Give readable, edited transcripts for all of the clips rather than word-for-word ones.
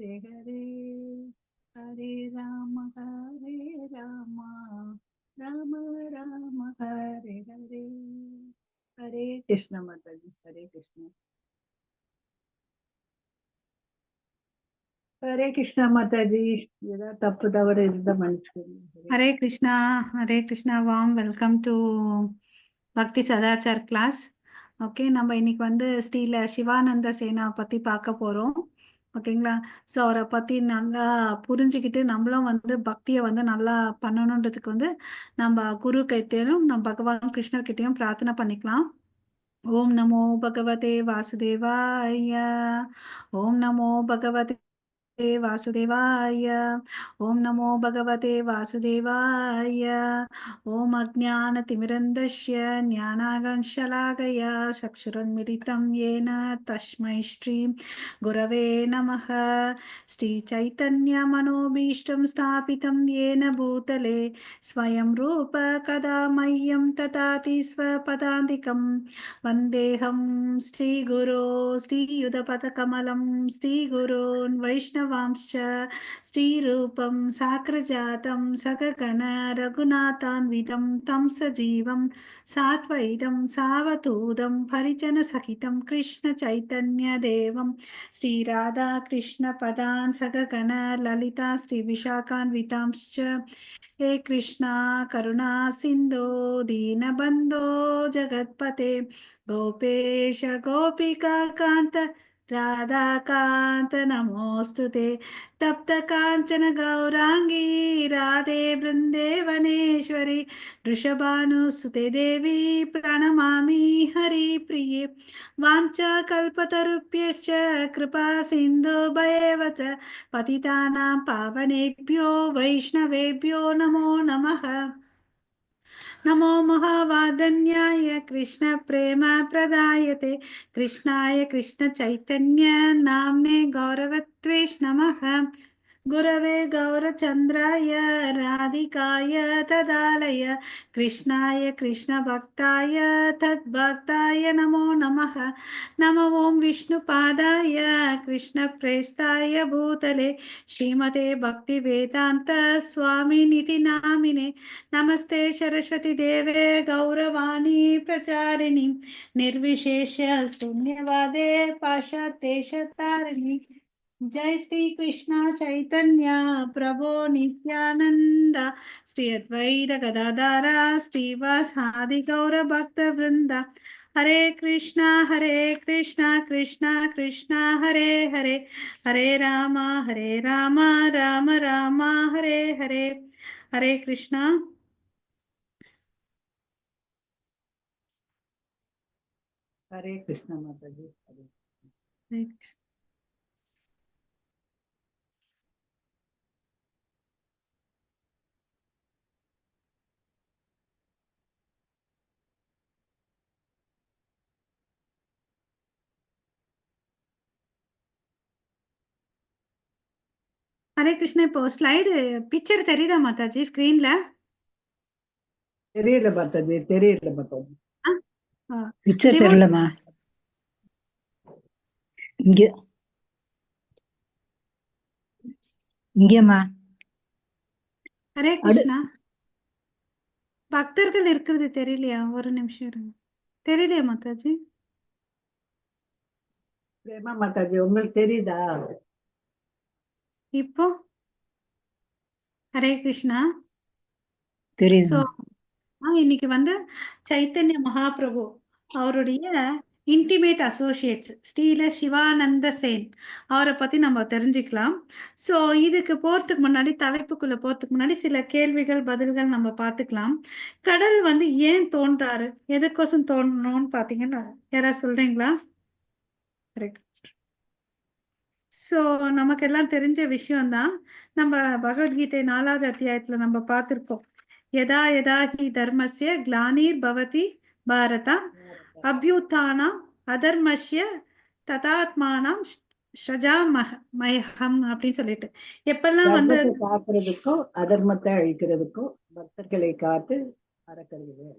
ஹரே ஹரே ராம ராம ராம ராம ஹரே ஹரே. ஹரே கிருஷ்ண மாதாஜி. ஹரே கிருஷ்ண. ஹரே கிருஷ்ணா மாதாஜி. ஏதாவது தப்பு தவறு இருந்தா மன்னிச்சுக்கோங்க. ஹரே கிருஷ்ணா. ஹரே கிருஷ்ணா. வாம் வெல்கம் டு பக்தி சதாச்சார் கிளாஸ். ஓகே, நம்ம இன்னைக்கு வந்து ஸ்ரீல சிவானந்த சேனாவை பற்றி பார்க்க போகிறோம். ஓகேங்களா? ஸோ அவரை பற்றி நல்லா புரிஞ்சுக்கிட்டு நம்மளும் வந்து பக்தியை வந்து நல்லா பண்ணணுன்றதுக்கு வந்து நம்ம குரு கிட்டேயும் நம்ம பகவான் கிருஷ்ணர்கிட்டையும் பிரார்த்தனை பண்ணிக்கலாம். ஓம் நமோ பகவதே வாசுதேவாய. ஓம் நமோ பகவதே वासुदेवाय. ओम नमो भगवते वासुदेवाय. ओम अज्ञानतिमिरन्धस्य ज्ञानागंशलाकया चक्षुरुन्मिलितं येन तस्मै श्री गुरवे नमः. श्रीचैतन्यमनोभीष्टं स्थापितं येन भूतले स्वयं रूप कदा मह्यं ददाति स्वपदान्तिकं. वन्देऽहं श्रीगुरो श्रीयुतपदकमलं श्रीगुरोन् वैष्णवांश्च श्रीरूपं साग्रजातं सगगण रघुनाथान्वितं तं सजीवं साद्वैतं सावधूतं परिजनसहितं कृष्णचैतन्यदेवं श्रीराधाकृष्णपदान् सगगण ललिता श्रीविशाखान्वितांश्च. हे कृष्णा करुणा सिन्धो दीनबन्धो जगत्पते गोपेश गोपिका कान्त राधाकान्त नमोऽस्तुते. तप्त काञ्चन गौराङ्गी राधे वृन्देवनेश्वरी वृषभानुसुते देवी प्रणमामि हरिप्रिये. वाञ्छाकल्पतरुभ्यश्च कृपा सिन्धुभ्येव च पतितानां पावनेभ्यो वैष्णवेभ्यो नमो नमः. नमो महावादन्याय कृष्ण प्रेम प्रदायते कृष्णाय कृष्ण चैतन्य नाम्ने गौरवत्वेश नमः. गुरवे गौरचन्द्राय राधिकाय तदालय कृष्णाय कृष्णभक्ताय तद्भक्ताय नमो नमः. नमो ओं विष्णुपादाय कृष्णप्रेष्ठाय भूतले श्रीमते भक्तिवेदान्त स्वामिनिति नामिने. नमस्ते सरस्वती देवे गौरवाणी प्रचारिणी निर्विशेष शून्यवादे पाश्चात्यदेशतारिणी. जय श्री कृष्णा चैतन्य प्रभो नित्यानंद श्री अद्वैत गदाधर श्रीवासादि गौर भक्त वृंद. हरे कृष्णा कृष्णा कृष्णा हरे हरे. हरे राम राम राम हरे हरे. हरे कृष्णा. ஹரே கிருஷ்ண மாதாஜி. ஹரே ஹரே கிருஷ்ணா. இப்போ ஸ்லைடு பிக்சர் தெரியுதா மாதாஜி ஸ்கிரீன்ல? தெரியல மாதாஜி, தெரியல மாதாஜி. பிக்சர் தெரியலமா. இங்க இங்கேம்மா. ஹரே கிருஷ்ணா. பக்தர்கள் இருக்கிறது தெரியலையா? ஒரு நிமிஷம் இருங்க. தெரியலையா மாதாஜி? பிரேமா மாதாஜி, உங்களுக்கு தெரியுதா? இப்போ ஹரே கிருஷ்ணா. தெரியுது. இன்னைக்கு வந்து சைத்தன்ய மகாபிரபு அவருடைய இன்டிமேட் அசோசியேட்ஸ் ஸ்ரீல சிவானந்த சேன் அவரை பற்றி நம்ம தெரிஞ்சுக்கலாம். ஸோ இதுக்கு போகிறதுக்கு முன்னாடி, தலைப்புக்குள்ளே போகிறதுக்கு முன்னாடி சில கேள்விகள் பதில்கள் நம்ம பார்த்துக்கலாம். கடல் வந்து ஏன் தோன்றாரு, எதுக்கோசம் தோன்றணும்னு பார்த்தீங்கன்னா யாராவது சொல்கிறீங்களா? ஸோ நமக்கெல்லாம் தெரிஞ்ச விஷயம்தான். நம்ம பகவத்கீதை 4வது அத்தியாயத்தில் நம்ம பார்த்துருக்கோம். யதா யதா ஹி தர்மஸ்ய கிளானிர் பவதி பாரத அபியுத்தானாம் அதர்மஸ்ய ததாத்மானாம் ஷஜா மயம் அப்படின்னு சொல்லிட்டு எப்பெல்லாம் வந்து காக்கிறதுக்கும் அதர்மத்தை அழிக்கிறதுக்கும் பக்தர்களை காத்து அறக்கறிகளை.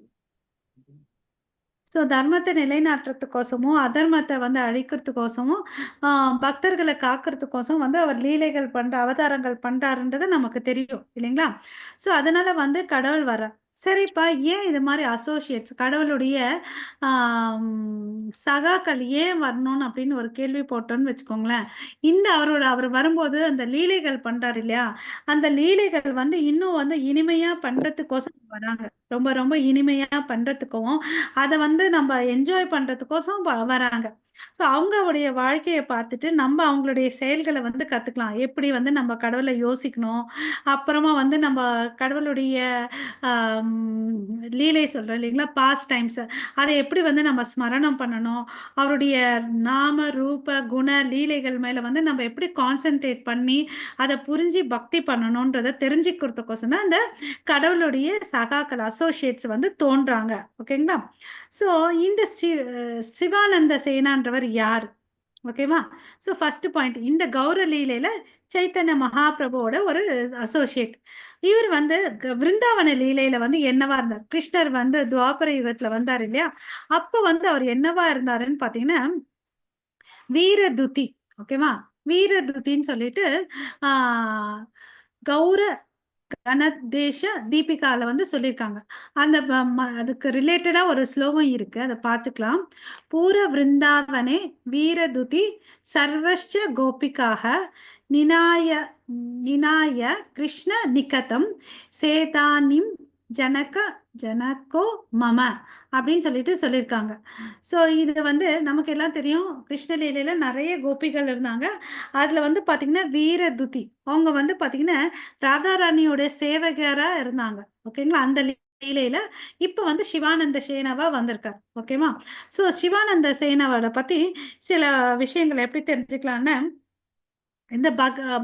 ஸோ தர்மத்தை நிலைநாட்டுறதுக்கோசமும் அதர்மத்தை வந்து அழிக்கிறதுக்கோசமும் பக்தர்களை காக்கிறதுக்கோசம் வந்து அவர் லீலைகள் அவதாரங்கள் பண்றாருன்றது நமக்கு தெரியும் இல்லைங்களா? ஸோ அதனால வந்து கடவுள் வர சரிப்பா, ஏன் இது மாதிரி அசோசியேட்ஸ் கடவுளுடைய சகாக்கள் ஏன் வரணும்னு அப்படின்னு ஒரு கேள்வி போட்டோன்னு வச்சுக்கோங்களேன். அவர் வரும்போது அந்த லீலைகள் பண்றாரு இல்லையா, அந்த லீலைகள் வந்து இன்னும் வந்து இனிமையா பண்றதுக்கோசம் வராங்க. ரொம்ப ரொம்ப இனிமையா பண்றதுக்கும் அதை வந்து நம்ம என்ஜாய் பண்றதுக்கோசம் வராங்க. ஸோ அவங்களுடைய வாழ்க்கையை பார்த்துட்டு நம்ம அவங்களுடைய செயல்களை வந்து கத்துக்கலாம். எப்படி வந்து நம்ம கடவுளை யோசிக்கணும், அப்புறமா வந்து நம்ம கடவுளுடைய லீலை சொல்றோம் இல்லைங்களா, பாஸ்ட் டைம்ஸ், அதை எப்படி வந்து நம்ம ஸ்மரணம் பண்ணணும், அவருடைய நாம ரூப குண லீலைகள் மேல வந்து நம்ம எப்படி கான்சென்ட்ரேட் பண்ணி அதை புரிஞ்சு பக்தி பண்ணணும்ன்றதை தெரிஞ்சுக்கிறதுக்கோசம் தான் இந்த கடவுளுடைய சகாக்கள் அசோசியேட்ஸ் வந்து தோன்றாங்க. ஓகேங்களா? ஸோ இந்த சிவானந்த சேனான்றவர் யார்? ஓகேவா? ஸோ ஃபர்ஸ்ட் பாயிண்ட், இந்த கௌர லீலையில சைத்தன்ய மகாபிரபுவோட ஒரு அசோசியேட். இவர் வந்து விருந்தாவன லீலையில வந்து என்னவா இருந்தார்? கிருஷ்ணர் வந்து துவாபர யுகத்துல வந்தார் இல்லையா, அப்ப வந்து அவர் என்னவா இருந்தாருன்னு பாத்தீங்கன்னா வீரதுதி. ஓகேவா? வீரதுதின்னு சொல்லிட்டு கௌர கணதேஷ தீபிகால வந்து சொல்லியிருக்காங்க. அந்த அதுக்கு ரிலேட்டடா ஒரு ஸ்லோகம் இருக்கு, அதை பார்த்துக்கலாம். பூர விருந்தாவனே வீரதுதி சர்வஸ்ச கோபிக்காக நினாய நினாய கிருஷ்ண நிகதம் சேதானிம் ஜனகோ மம அப்படின்னு சொல்லிட்டு சொல்லியிருக்காங்க. ஸோ இது வந்து நமக்கு எல்லாம் தெரியும், கிருஷ்ணலீலையில நிறைய கோபிகள் இருந்தாங்க. அதுல வந்து பாத்தீங்கன்னா வீரதுதி அவங்க வந்து பாத்தீங்கன்னா ராதாராணியோட சேவகரா இருந்தாங்க. ஓகேங்களா? அந்த லீலையில இப்ப வந்து சிவானந்த சேனாவா வந்திருக்கார். ஓகேவா? ஸோ சிவானந்த சேனாவோட பத்தி சில விஷயங்களை எப்படி தெரிஞ்சுக்கலாம்னா, இந்த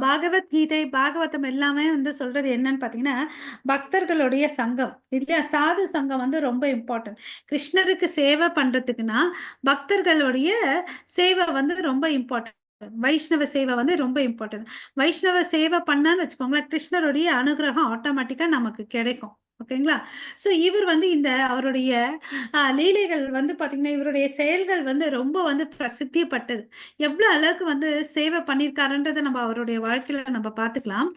பாகவத்கீதை பாகவதம் எல்லாமே வந்து சொல்றது என்னன்னு பாத்தீங்கன்னா பக்தர்களுடைய சங்கம் இல்லையா, சாது சங்கம் வந்து ரொம்ப இம்பார்ட்டன்ட். கிருஷ்ணருக்கு சேவை பண்றதுக்குன்னா பக்தர்களுடைய சேவை வந்து ரொம்ப இம்பார்ட்டன்ட். வைஷ்ணவ சேவை வந்து ரொம்ப இம்பார்ட்டன்ட். வைஷ்ணவ சேவை பண்ணான்னு வச்சுக்கோங்களேன், கிருஷ்ணருடைய அனுகிரகம் ஆட்டோமேட்டிக்கா நமக்கு கிடைக்கும். ஓகேங்களா? ஸோ இவர் வந்து இந்த அவருடைய லீலைகள் வந்து பாத்தீங்கன்னா இவருடைய செயல்கள் வந்து ரொம்ப வந்து பிரசித்திப்பட்டது. எவ்வளவு அளவுக்கு வந்து சேவை பண்ணியிருக்காருன்றதை நம்ம அவருடைய வாழ்க்கையில நம்ம பார்த்துக்கலாம்.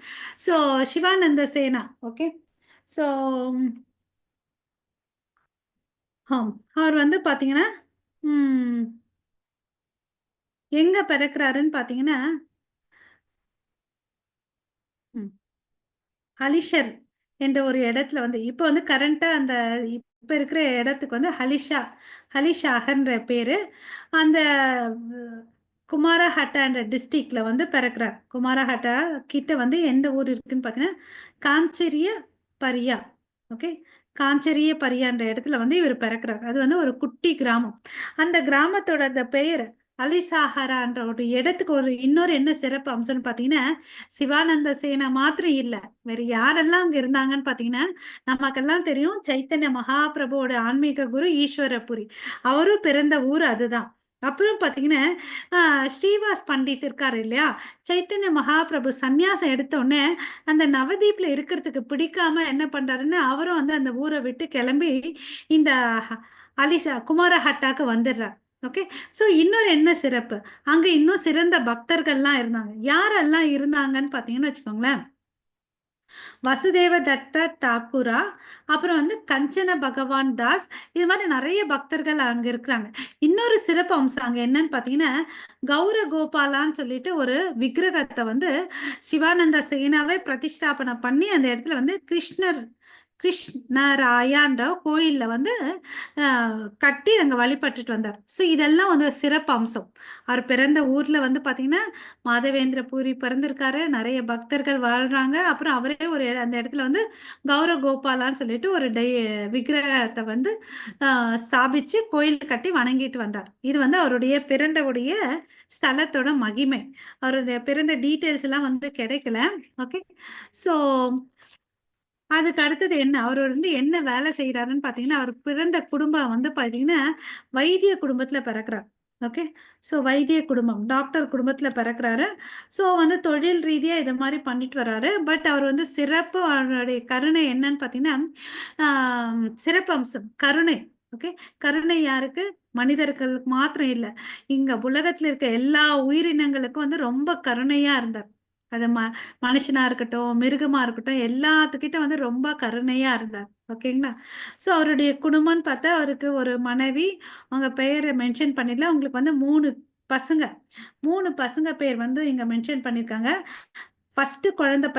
ஸோ சிவானந்த சேனா. ஓகே. ஸோ அவர் வந்து பாத்தீங்கன்னா எங்க பிறக்கிறாருன்னு பாத்தீங்கன்னா ஹலிஷர் என்ற ஒரு இடத்துல வந்து இப்போ வந்து கரண்டா அந்த இப்போ இருக்கிற இடத்துக்கு வந்து ஹலிஷாகன்ற பேரு. அந்த குமாரஹட்டா என்ற டிஸ்ட்ரிக்ட்ல வந்து பிறக்கிறார். குமாரஹட்டா கிட்ட வந்து எந்த ஊர் இருக்குன்னு பார்த்தீங்கன்னா காஞ்சரிய பரியா. ஓகே, காஞ்சரிய பரியான்ற இடத்துல வந்து இவர் பிறக்கிறார். அது வந்து ஒரு குட்டி கிராமம். அந்த கிராமத்தோட அந்த பெயர் அலிசாஹரான்ற ஒரு இடத்துக்கு ஒரு இன்னொரு என்ன சிறப்பு அம்சம்னு பார்த்தீங்கன்னா சிவானந்த சேனா மாத்திரம் இல்லை, வேற யாரெல்லாம் அங்க இருந்தாங்கன்னு பார்த்தீங்கன்னா நமக்கெல்லாம் தெரியும் சைத்தன்ய மகாபிரபுவோட ஆன்மீக குரு ஈஸ்வரபுரி, அவரும் பிறந்த ஊர் அதுதான். அப்புறம் பார்த்தீங்கன்னா ஸ்ரீவாஸ் பண்டித் இருக்காரு இல்லையா, சைத்தன்ய மகாபிரபு சந்நியாசம் எடுத்தோடனே அந்த நவதீப்ல இருக்கிறதுக்கு பிடிக்காம என்ன பண்றாருன்னு அவரும் வந்து அந்த ஊரை விட்டு கிளம்பி இந்த குமாரஹட்டாக்கு வந்துடுறார். ஓகே. ஸோ இன்னொரு என்ன சிறப்பு, அங்க இன்னும் சிறந்த பக்தர்கள்லாம் இருந்தாங்க. யாரெல்லாம் இருந்தாங்கன்னு பார்த்தீங்கன்னு வச்சுக்கோங்களேன், வசுதேவ தத்த தாக்குரா, அப்புறம் வந்து கஞ்சன பகவான் தாஸ், இது மாதிரி நிறைய பக்தர்கள் அங்க இருக்கிறாங்க. இன்னொரு சிறப்பு அம்சம் அங்க என்னன்னு பாத்தீங்கன்னா கௌர கோபாலான்னு சொல்லிட்டு ஒரு விக்கிரகத்தை வந்து சிவானந்த சேனாவை பிரதிஷ்டாபனை பண்ணி அந்த இடத்துல வந்து கிருஷ்ணராயான்ற கோயில்ல வந்து கட்டி அங்க வழிபட்டுட்டு வந்தார். ஸோ இதெல்லாம் வந்து சிறப்பு அம்சம். அவர் பிறந்த ஊர்ல வந்து பாத்தீங்கன்னா மாதவேந்திர பூரி பிறந்திருக்காரு, நிறைய பக்தர்கள் வாழ்றாங்க. அப்புறம் அவரே ஒரு அந்த இடத்துல வந்து கௌர கோபாலான்னு சொல்லிட்டு ஒரு விக்கிரகத்தை வந்து ஸ்தாபிச்சு கோயில் கட்டி வணங்கிட்டு வந்தார். இது வந்து அவருடைய பிறந்தவுடைய ஸ்தலத்தோட மகிமை. அவருடைய பிறந்த டீட்டெயில்ஸ் எல்லாம் வந்து கிடைக்கல. ஓகே. ஸோ அதுக்கு அடுத்தது என்ன, அவர் வந்து என்ன வேலை செய்யறாருன்னு பாத்தீங்கன்னா அவர் பிறந்த குடும்பம் வந்து பாத்தீங்கன்னா வைத்திய குடும்பத்துல பிறக்கிறார். ஓகே. ஸோ வைத்திய குடும்பம், டாக்டர் குடும்பத்துல பிறக்கிறாரு. ஸோ வந்து தொழில் ரீதியா இதை மாதிரி பண்ணிட்டு வர்றாரு. பட் அவர் வந்து சிறப்பு அவருடைய கருணை என்னன்னு பாத்தீங்கன்னா சிறப்பு அம்சம் கருணை. ஓகே, கருணை யாருக்கு? மனிதர்களுக்கு மாத்திரம் இல்ல, இங்க உலகத்துல இருக்க எல்லா உயிரினங்களுக்கும் வந்து ரொம்ப கருணையா இருந்தார். அது மனுஷனா இருக்கட்டும், மிருகமா இருக்கட்டும், எல்லாத்துக்கிட்ட வந்து ரொம்ப கருணையா இருந்தார். ஓகேங்களா? ஸோ அவருடைய குடும்பம்னு பார்த்தா அவருக்கு ஒரு மனைவி, அவங்க பெயரை மென்ஷன் பண்ணிடல. உங்களுக்கு வந்து 3 பசங்க. 3 பசங்க பேர் வந்து இங்க மென்ஷன் பண்ணியிருக்காங்க. ஃபர்ஸ்ட் குழந்தை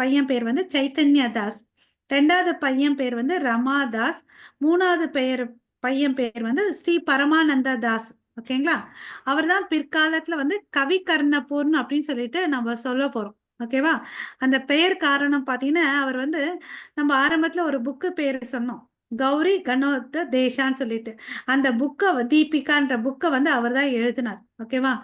பையன் பேர் வந்து சைத்தன்யா தாஸ். 2வது பையன் பேர் வந்து ரமாதாஸ். 3வது பையன் பேர் வந்து ஸ்ரீ பரமானந்தா தாஸ். ஓகேங்களா? அவர் தான் பிற்காலத்துல வந்து கவி கர்ணபூர்னு அப்படின்னு சொல்லிட்டு நம்ம சொல்ல போறோம். ஓகேவா? அந்த பெயர் காரணம் பாத்தீங்கன்னா, அவர் வந்து நம்ம ஆரம்பத்துல ஒரு புக்கு பேர் சொன்னோம், கௌரி கணோத்த தேசான்னு சொல்லிட்டு. அந்த புக்கை தீபிகான்ற புக்கை வந்து அவர் தான் எழுதினார். ஓகேவா?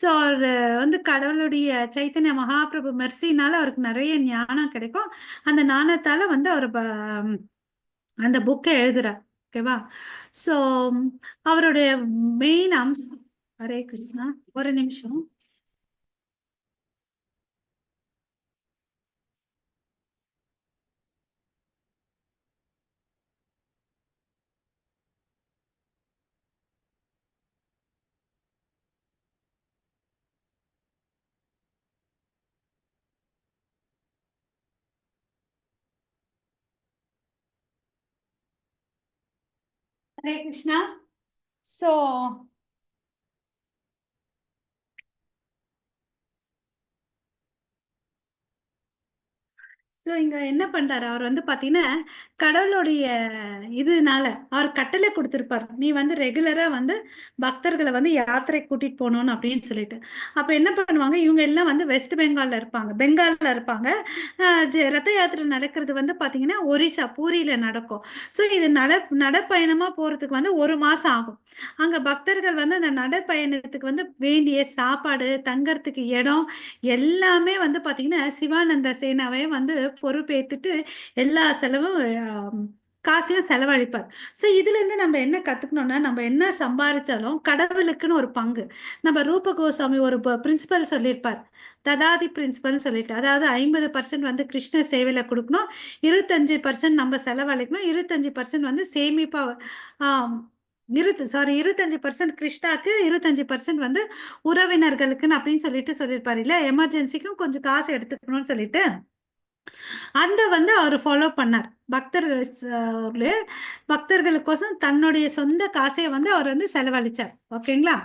ஸோ அவர் வந்து கடவுளுடைய சைத்தன்ய மகாபிரபு மெர்சினால அவருக்கு நிறைய ஞானம் கிடைக்கும். அந்த ஞானத்தால வந்து அவர் அந்த புக்கை எழுதுறார். ஓகேவா? ஸோ அவருடைய மெயின் அம்சம். ஹரே கிருஷ்ணா, ஒரு நிமிஷம். ஹரே கிருஷ்ணா. ஸோ ஸோ இங்க என்ன பண்றாரு அவர் வந்து பாத்தீங்கன்னா, கடவுளுடைய இதுனால அவர் கட்டளை கொடுத்திருப்பார், நீ வந்து ரெகுலரா வந்து பக்தர்களை வந்து யாத்திரை கூட்டிட்டு போகணும்னு அப்படின்னு சொல்லிட்டு. அப்ப என்ன பண்ணுவாங்க, இவங்க எல்லாம் வந்து வெஸ்ட் பெங்கால்ல இருப்பாங்க. ரத யாத்திரை நடக்கிறது வந்து பாத்தீங்கன்னா ஒரிசா பூரியில நடக்கும். ஸோ இது நடைப்பயணமா போறதுக்கு வந்து 1 மாசம் ஆகும். அங்க பக்தர்கள் வந்து அந்த நடைப்பயணத்துக்கு வந்து வேண்டிய சாப்பாடு, தங்கறதுக்கு இடம் எல்லாமே வந்து பாத்தீங்கன்னா சிவானந்த சேனாவே வந்து பொறுப்பேற்றுட்டு எல்லா செலவும் காசையும் செலவழிப்பார். ஸோ இதுல இருந்து நம்ம என்ன கத்துக்கணும்னா, நம்ம என்ன சம்பாதிச்சாலும் கடவுளுக்குன்னு ஒரு பங்கு. நம்ம ரூப கோஸ்வாமி ஒரு பிரின்சிபல் சொல்லியிருப்பார், ததாதி பிரின்சிபல்னு சொல்லிட்டு. அதாவது 50% வந்து கிருஷ்ண சேவையில கொடுக்கணும், 25% நம்ம செலவழிக்கணும், 25% வந்து சேமிப்பா, ஆஹ் 25% கிருஷ்ணாக்கு, 25% வந்து உறவினர்களுக்குன்னு அப்படின்னு சொல்லியிருப்பாரு இல்ல, எமர்ஜென்சிக்கும் கொஞ்சம் காசு எடுத்துக்கணும்னு சொல்லிட்டு. அந்த வந்து அவர் ஃபாலோ பண்ணார். பக்தர்களுக்கோசம் தன்னுடைய சொந்த காசையை வந்து அவர் வந்து செலவழிச்சார். ஓகேங்களா?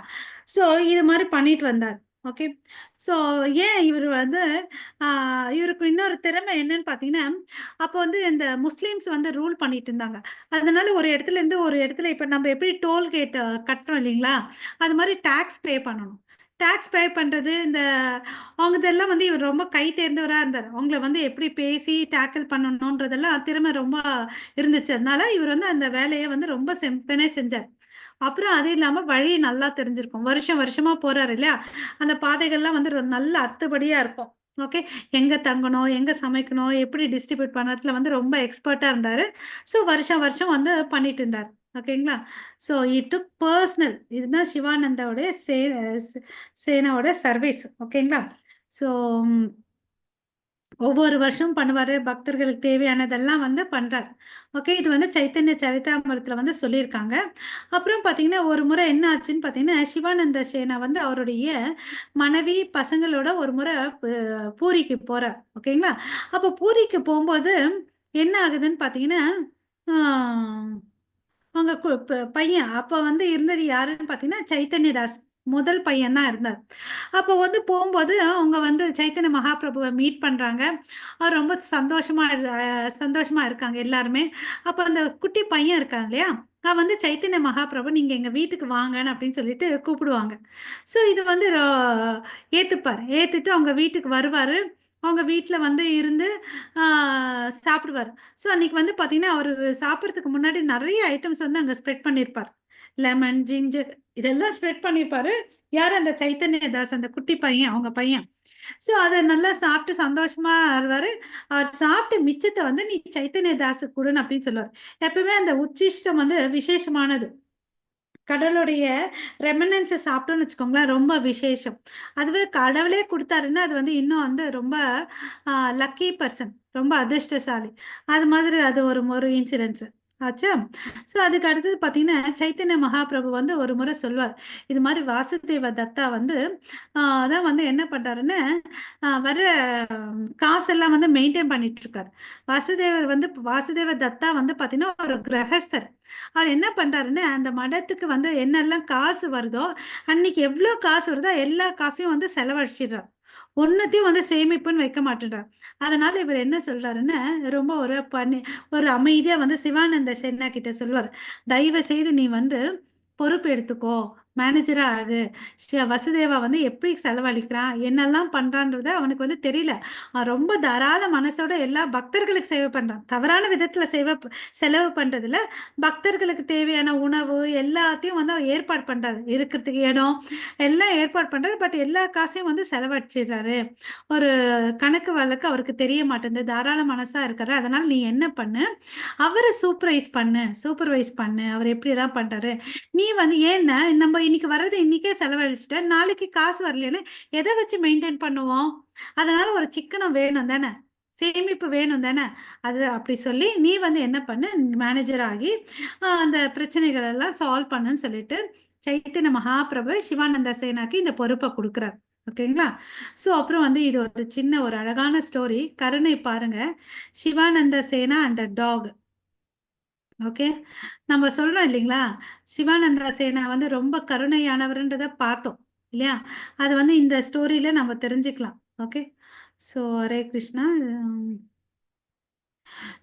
ஸோ இது மாதிரி பண்ணிட்டு வந்தார். ஓகே. ஸோ ஏன் இவர் வந்து இவருக்கு இன்னொரு திறமை என்னன்னு பார்த்தீங்கன்னா, அப்போ வந்து இந்த முஸ்லீம்ஸ் வந்து ரூல் பண்ணிட்டு இருந்தாங்க. அதனால ஒரு இடத்துல இருந்து ஒரு இடத்துல இப்போ நம்ம எப்படி டோல்கேட் கட்டுறோம் இல்லைங்களா, அது மாதிரி டாக்ஸ் பே பண்ணணும். டாக்ஸ் பே பண்றது இந்த அவங்க இதெல்லாம் வந்து இவர் ரொம்ப கை தேர்ந்தவராக இருந்தார். அவங்கள வந்து எப்படி பேசி டேக்கிள் பண்ணணுன்றதெல்லாம் திறமை ரொம்ப இருந்துச்சு. அதனால இவர் வந்து அந்த வேலையை வந்து ரொம்ப செம்பனே செஞ்சார். அப்புறம் அது இல்லாம வழி நல்லா தெரிஞ்சிருக்கும். வருஷம் வருஷமா போறாரு இல்லையா, அந்த பாதைகள்லாம் வந்து நல்ல அத்துப்படியா இருக்கும். ஓகே. எங்க தங்கணும், எங்க சமைக்கணும், எப்படி டிஸ்ட்ரிபியூட் பண்ணறதுல வந்து ரொம்ப எக்ஸ்பர்ட்டா இருந்தாரு. ஸோ வருஷம் வருஷம் வந்து பண்ணிட்டு இருந்தார். ஓகேங்களா? ஸோ இட் பர்சனல், இதுதான் சிவானந்தாவுடைய சேனாவோட சர்வீஸ். ஓகேங்களா? ஸோ ஒவ்வொரு வருஷம் பண்ணுவாரு, பக்தர்களுக்கு தேவையானதெல்லாம் வந்து பண்றாரு. ஓகே. இது வந்து சைத்தன்ய சரிதாமிரத்துல வந்து சொல்லியிருக்காங்க. அப்புறம் பாத்தீங்கன்னா ஒரு முறை என்ன ஆச்சுன்னு பாத்தீங்கன்னா, சிவானந்த சேனா வந்து அவருடைய மனைவி பசங்களோட ஒரு முறை பூரிக்கு போறார். ஓகேங்களா? அப்ப பூரிக்கு போகும்போது என்ன ஆகுதுன்னு பாத்தீங்கன்னா, அவங்க பையன் அப்ப வந்து இருந்தது யாருன்னு பாத்தீங்கன்னா சைத்தன்யதாஸ், முதல் பையன் தான் இருந்தார். அப்போ வந்து போகும்போது அவங்க வந்து சைத்தன்ய மகாபிரபுவை மீட் பண்றாங்க. அவர் ரொம்ப சந்தோஷமா இருக்காங்க எல்லாருமே. அப்ப அந்த குட்டி பையன் இருக்காங்க இல்லையா, அவன் வந்து சைத்தன்ய மகாபிரபு நீங்க எங்க வீட்டுக்கு வாங்கன்னு அப்படின்னு சொல்லிட்டு கூப்பிடுவாங்க. ஸோ இது வந்து ஏத்துட்டு அவங்க வீட்டுக்கு வருவாரு. அவங்க வீட்டில் வந்து இருந்து சாப்பிடுவார். ஸோ அன்னைக்கு வந்து பார்த்தீங்கன்னா அவர் சாப்பிட்றதுக்கு முன்னாடி நிறைய ஐட்டம்ஸ் வந்து அங்கே ஸ்ப்ரெட் பண்ணியிருப்பார். லெமன், ஜிஞ்சர் இதெல்லாம் ஸ்ப்ரெட் பண்ணியிருப்பாரு. யார்? அந்த சைத்தன்ய தாஸ், அந்த குட்டி பையன், அவங்க பையன். ஸோ அதை நல்லா சாப்பிட்டு சந்தோஷமா வருவாரு. அவர் சாப்பிட்டு மிச்சத்தை வந்து நீ சைத்தன்ய தாஸுக்கு கொடுன்னு அப்படின்னு சொல்லுவார். எப்பவுமே அந்த உச்சிஷ்டம் வந்து விசேஷமானது. கடவுளுடைய ரெமனன்ஸை சாப்பிட்டோம்னு வச்சுக்கோங்களேன், ரொம்ப விசேஷம். அதுவே கடவுளே கொடுத்தாருன்னா அது வந்து இன்னும் வந்து ரொம்ப லக்கி பர்சன், ரொம்ப அதிர்ஷ்டசாலி. அது மாதிரி அது ஒரு ஒரு இன்சிடென்ட்ஸ். ஆச்சா. ஸோ அதுக்கு அடுத்தது பார்த்தீங்கன்னா சைத்தன்ய மகாபிரபு வந்து ஒரு முறை சொல்வார், இது மாதிரி வாசுதேவ தத்தா வந்து அதான் வந்து என்ன பண்றாருன்னு வர காசெல்லாம் வந்து மெயின்டைன் பண்ணிட்டு இருக்காரு. வாசுதேவ தத்தா வந்து பார்த்தீங்கன்னா ஒரு கிரகஸ்தர். அவர் என்ன பண்றாருன்னு அந்த மடத்துக்கு வந்து என்னெல்லாம் காசு வருதோ அன்னைக்கு எவ்வளோ காசு வருதோ எல்லா காசையும் வந்து செலவழிச்சிடுறார். ஒன்னத்தையும் வந்து சேமிப்புன்னு வைக்க மாட்டேன்றார். அதனால இவர் என்ன சொல்றாருன்னு ரொம்ப ஒரு அமைதியா வந்து சிவானந்த சென்னா கிட்ட சொல்லுவார், தயவு செய்து நீ வந்து பொறுப்பு எடுத்துக்கோ, மேனேஜரா ஆகு. வசுதேவா வந்து எப்படி செலவழிக்கிறான் என்னெல்லாம் பண்றான்றது அவனுக்கு வந்து தெரியல. அவன் ரொம்ப தாராள மனசோட எல்லா பக்தர்களுக்கு சேவை பண்றான். தவறான விதத்துல செலவு பண்றதுல பக்தர்களுக்கு தேவையான உணவு எல்லாத்தையும் வந்து அவன் ஏற்பாடு பண்றாரு, இருக்கிறதுக்கு இடம் எல்லாம் ஏற்பாடு பண்றாரு. பட் எல்லா காசையும் வந்து செலவழிச்சிடுறாரு. ஒரு கணக்கு வழக்கு அவருக்கு தெரிய மாட்டேங்குது, தாராள மனசா இருக்காரு. அதனால நீ என்ன பண்ணு, அவரை சூப்பர்வைஸ் பண்ணு, அவர் எப்படி எல்லாம் பண்றாரு. நீ வந்து ஏன்னா நம்ம இன்னைக்கு வர்றது இன்னைக்கே செலவழிச்சுட்ட, நாளைக்கு காசு வரலன்னு எதை வச்சு மெயின்டைன் பண்ணுவோம். அதனால ஒரு சிக்கனம் வேணும் தானே, சேமிப்பு வேணும் தானே. அது அப்படி சொல்லி நீ வந்து என்ன பண்ணு, மேனேஜர் ஆகி அந்த பிரச்சனைகள் எல்லாம் சால்வ் பண்ணுன்னு சொல்லிட்டு சைத்தன்ய மகாபிரபு சிவானந்த சேனாக்கு இந்த பொறுப்பை கொடுக்குறாரு. ஓகேங்களா. ஸோ அப்புறம் வந்து இது ஒரு சின்ன ஒரு அழகான ஸ்டோரி, கருணை பாருங்க. சிவானந்த சேனா அண்ட் டாக். ஓகே, நம்ம சொல்றோம் இல்லைங்களா, சிவானந்த சேனா வந்து ரொம்ப கருணையானவர்ன்றதை பார்த்தோம் இல்லையா. அது வந்து இந்த ஸ்டோரியில நம்ம தெரிஞ்சுக்கலாம். Okay, so Hare Krishna.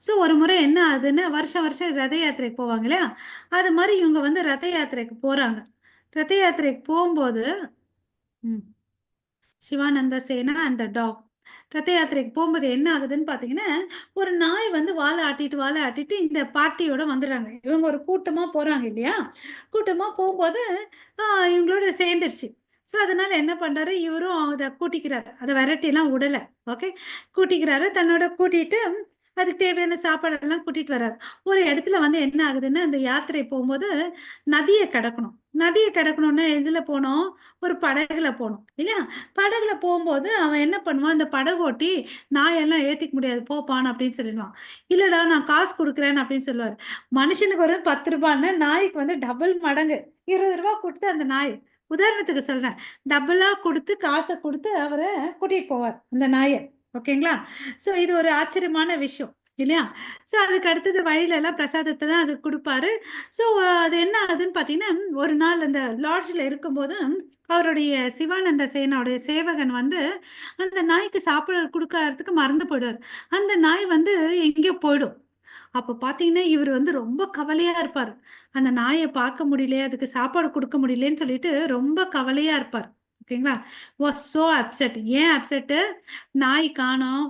So ஒரு முறை என்ன ஆகுதுன்னு, வருஷம் வருஷம் ரத யாத்திரைக்கு போவாங்க இல்லையா, அது மாதிரி இவங்க வந்து ரத யாத்திரைக்கு போறாங்க. ரத யாத்திரைக்கு போகும்போது சிவானந்த சேனா அண்ட் டாக் ரத யாத்திரைக்கு போகும்போது என்ன ஆகுதுன்னு பார்த்தீங்கன்னா, ஒரு நாய் வந்து வாழை ஆட்டிட்டு இந்த பார்ட்டியோட வந்துடுறாங்க. இவங்க ஒரு கூட்டமாக போகிறாங்க இல்லையா. கூட்டமாக போகும்போது இவங்களோட சேர்ந்துடுச்சு. ஸோ அதனால என்ன பண்ணுறாரு, இவரும் அதை கூட்டிக்கிறாரு, அதை விரட்டிலாம் விடலை. ஓகே, கூட்டிக்கிறாரு, தன்னோட கூட்டிட்டு அதுக்கு தேவையான சாப்பாடெல்லாம் கூட்டிட்டு வர்றாரு. ஒரு இடத்துல வந்து என்ன ஆகுதுன்னா, அந்த யாத்திரை போகும்போது நதியை கடக்கணும்னா எதுல போனோம், ஒரு படகுல போகணும் இல்லையா. படகுல போகும்போது அவன் என்ன பண்ணுவான், அந்த படகோட்டி நாயெல்லாம் ஏத்திக்க முடியாது போப்பான்னு அப்படின்னு சொல்லிடுவான். இல்லடா நான் காசு கொடுக்குறேன்னு அப்படின்னு சொல்லுவாரு. மனுஷனுக்கு ஒரு 10 ரூபான்னு நாய்க்கு வந்து டபுள் மடங்கு 20 ரூபா கொடுத்து அந்த நாய், உதாரணத்துக்கு சொல்றேன், டபுளா கொடுத்து காசை கொடுத்து அவரு கூட்டிட்டு போவார் அந்த நாயை. ஓகேங்களா. ஸோ இது ஒரு ஆச்சரியமான விஷயம் இல்லையா. ஸோ அதுக்கு அடுத்தது வழியில எல்லாம் பிரசாதத்தை தான் அது கொடுப்பாரு. ஸோ அது என்ன ஆகுதுன்னு பார்த்தீங்கன்னா, ஒரு நாள் அந்த லாட்ஜில் இருக்கும்போது அவருடைய சிவானந்த சேனாவுடைய சேவகன் வந்து அந்த நாய்க்கு சாப்பிட கொடுக்கறதுக்கு மறந்து போயிடுவார். அந்த நாய் வந்து எங்கேயோ போயிடும். அப்போ பார்த்தீங்கன்னா இவர் வந்து ரொம்ப கவலையா இருப்பார். அந்த நாயை பார்க்க முடியல, அதுக்கு சாப்பாடு கொடுக்க முடியலன்னு சொல்லிட்டு ரொம்ப கவலையா இருப்பார். ஓகேங்களா. Was so upset. ஏன் அப்செட்டு, நாய் காணோம்,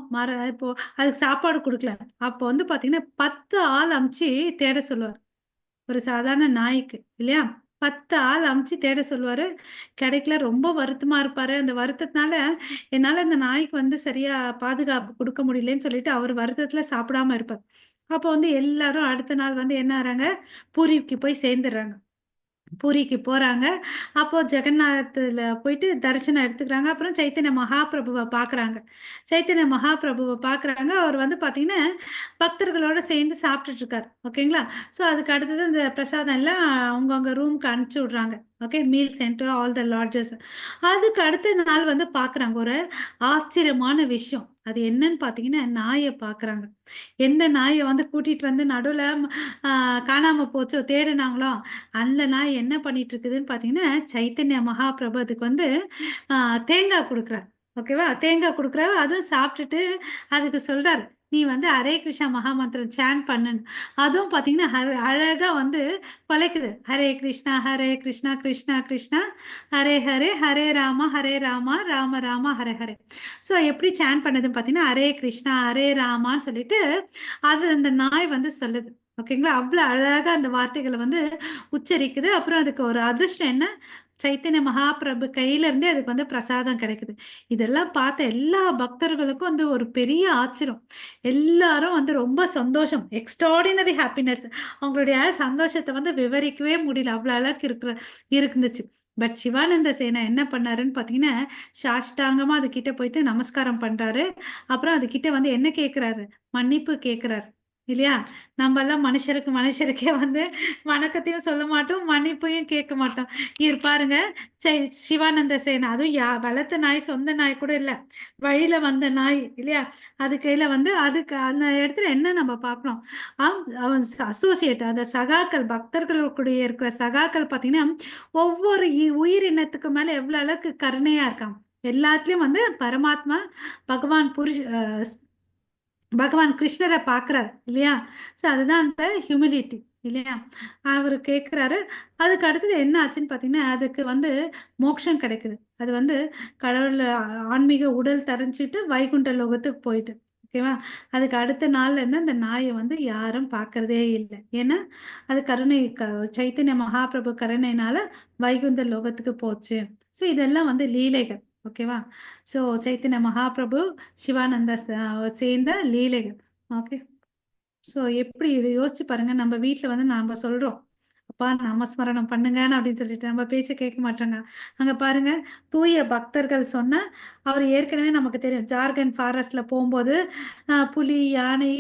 இப்போ அதுக்கு சாப்பாடு கொடுக்கல. அப்போ வந்து பார்த்தீங்கன்னா 10 ஆள் அமுச்சு தேட சொல்லுவார். ஒரு சாதாரண நாய்க்கு இல்லையா, 10 ஆள் அமுச்சு தேட சொல்லுவாரு. கிடைக்கல, ரொம்ப வருத்தமா இருப்பாரு. அந்த வருத்தத்தினால என்னால இந்த நாய்க்கு வந்து சரியா பாதுகாப்பு கொடுக்க முடியலன்னு சொல்லிட்டு அவர் வருத்தத்துல சாப்பிடாம இருப்பார். அப்போ வந்து எல்லாரும் அடுத்த நாள் வந்து என்ன ஆறாங்க, பூரிக்கு போய் சேர்ந்துடுறாங்க. பூரிக்கு போறாங்க. அப்போ ஜெகநாத்துல போயிட்டு தரிசனம் எடுத்துக்கிறாங்க. அப்புறம் சைத்தன்ய மகாபிரபுவை பார்க்குறாங்க. சைத்தன்ய மகாபிரபுவை பார்க்குறாங்க. அவர் வந்து பார்த்தீங்கன்னா பக்தர்களோட சேர்ந்து சாப்பிட்டுட்டு இருக்காரு. ஓகேங்களா. ஸோ அதுக்கு அடுத்தது இந்த பிரசாதம் எல்லாம் அவங்கவுங்க ரூமுக்கு அனுப்பிச்சி விட்றாங்க. Okay, meal centre all the lodges. அதுக்கு அடுத்த நாள் வந்து பார்க்குறாங்க ஒரு ஆச்சரியமான விஷயம். அது என்னன்னு பார்த்தீங்கன்னா, நாயை பார்க்குறாங்க. எந்த நாயை வந்து கூட்டிட்டு வந்து நடுவில் காணாம போச்சோ தேடினாங்களோ அந்த நாய் என்ன பண்ணிட்டு இருக்குதுன்னு பார்த்தீங்கன்னா, சைத்தன்ய மகாபிரபு அதுக்கு வந்து தேங்காய் கொடுக்குறாரு. ஓகேவா, தேங்காய் கொடுக்குறாரு. அதுவும் சாப்பிட்டுட்டு அதுக்கு சொல்றாரு, நீ வந்து ஹரே கிருஷ்ணா மகாமந்திரம் சேன் பண்ணுன்னு. அதுவும் பார்த்தீங்கன்னா அழகா வந்து பழைக்குது. ஹரே கிருஷ்ணா கிருஷ்ணா கிருஷ்ணா ஹரே ஹரே, ஹரே ராமா ராம ராம ஹரே ஹரே. ஸோ எப்படி சேன் பண்ணதுன்னு பார்த்தீங்கன்னா, ஹரே கிருஷ்ணா ஹரே ராமான்னு சொல்லிட்டு அது அந்த நாய் வந்து சொல்லுது. ஓகேங்களா, அவ்வளோ அழகா அந்த வார்த்தைகளை வந்து உச்சரிக்குது. அப்புறம் அதுக்கு ஒரு அதிர்ஷ்டம் என்ன, சைத்தன்ய மகாபிரபு கையில இருந்தே அதுக்கு வந்து பிரசாதம் கிடைக்குது. இதெல்லாம் பார்த்த எல்லா பக்தர்களுக்கும் வந்து ஒரு பெரிய ஆச்சரியம். எல்லாரும் வந்து ரொம்ப சந்தோஷம், எக்ஸ்ட்ராடினரி ஹாப்பினஸ். அவங்களுடைய சந்தோஷத்தை வந்து விவரிக்கவே முடியல, அவ்வளோ அளவுக்கு இருந்துச்சு. பட் சிவானந்த சேனா என்ன பண்ணாருன்னு பார்த்தீங்கன்னா, சாஷ்டாங்கமா அது கிட்ட போயிட்டு நமஸ்காரம் பண்றாரு. அப்புறம் அது கிட்ட வந்து என்ன கேட்கிறாரு, மன்னிப்பு கேட்கிறாரு. இல்லையா? நம்ம எல்லாம் மனுஷருக்கே வந்து வணக்கத்தையும் சொல்ல மாட்டோம், மன்னிப்பையும் கேட்க மாட்டோம். இவர் பாருங்க, சிவானந்த சேனா, அதுவும் வளர்த்த நாய், சொந்த நாய் கூட இல்ல, வழியில வந்த நாய் இல்லையா? அது கையில வந்து அதுக்கு அந்த இடத்துல என்ன நம்ம பார்க்கணும், அவன் அசோசியேட், அந்த சகாக்கள், பக்தர்களுடைய இருக்கிற சகாக்கள் பார்த்தீங்கன்னா, ஒவ்வொரு உயிரினத்துக்கு மேல எவ்வளவு அளவுக்கு கருணையா இருக்கான். எல்லாத்துலயும் வந்து பரமாத்மா பகவான் பகவான் கிருஷ்ணரை பார்க்குறாரு இல்லையா? ஸோ அதுதான் அந்த ஹியூமிலிட்டி இல்லையா? அவர் கேட்குறாரு. அதுக்கு அடுத்தது என்ன ஆச்சுன்னு பார்த்தீங்கன்னா, அதுக்கு வந்து மோட்சம் கிடைக்குது. அது வந்து கடவுள் ஆன்மீக உடல் தரிஞ்சிட்டு வைகுண்ட லோகத்துக்கு போயிட்டு, ஓகேவா? அதுக்கு அடுத்த நாள்ல இருந்து அந்த நாயை வந்து யாரும் பார்க்கறதே இல்லை. ஏன்னா அது சைத்தன்ய மகாபிரபு கருணையினால வைகுண்ட லோகத்துக்கு போச்சு. ஸோ இதெல்லாம் வந்து லீலைகள், ஓகேவா? ஸோ சைத்தன்ய மகாபிரபு சிவானந்தா சேர்ந்த லீலைகள். ஓகே, ஸோ எப்படி இது யோசிச்சு பாருங்க. நம்ம வீட்டில் வந்து நாம சொல்றோம், அப்பா நாமஸ்மரணம் பண்ணுங்கன்னு அப்படின்னு சொல்லிட்டு நம்ம பேச்ச கேட்க மாட்டாங்க. அங்க பாருங்க, தூய பக்தர்கள் சொன்ன, அவர் ஏற்கனவே நமக்கு தெரியும், ஜார்க்கண்ட் ஃபாரஸ்ட்ல போகும்போது புலி, யானை,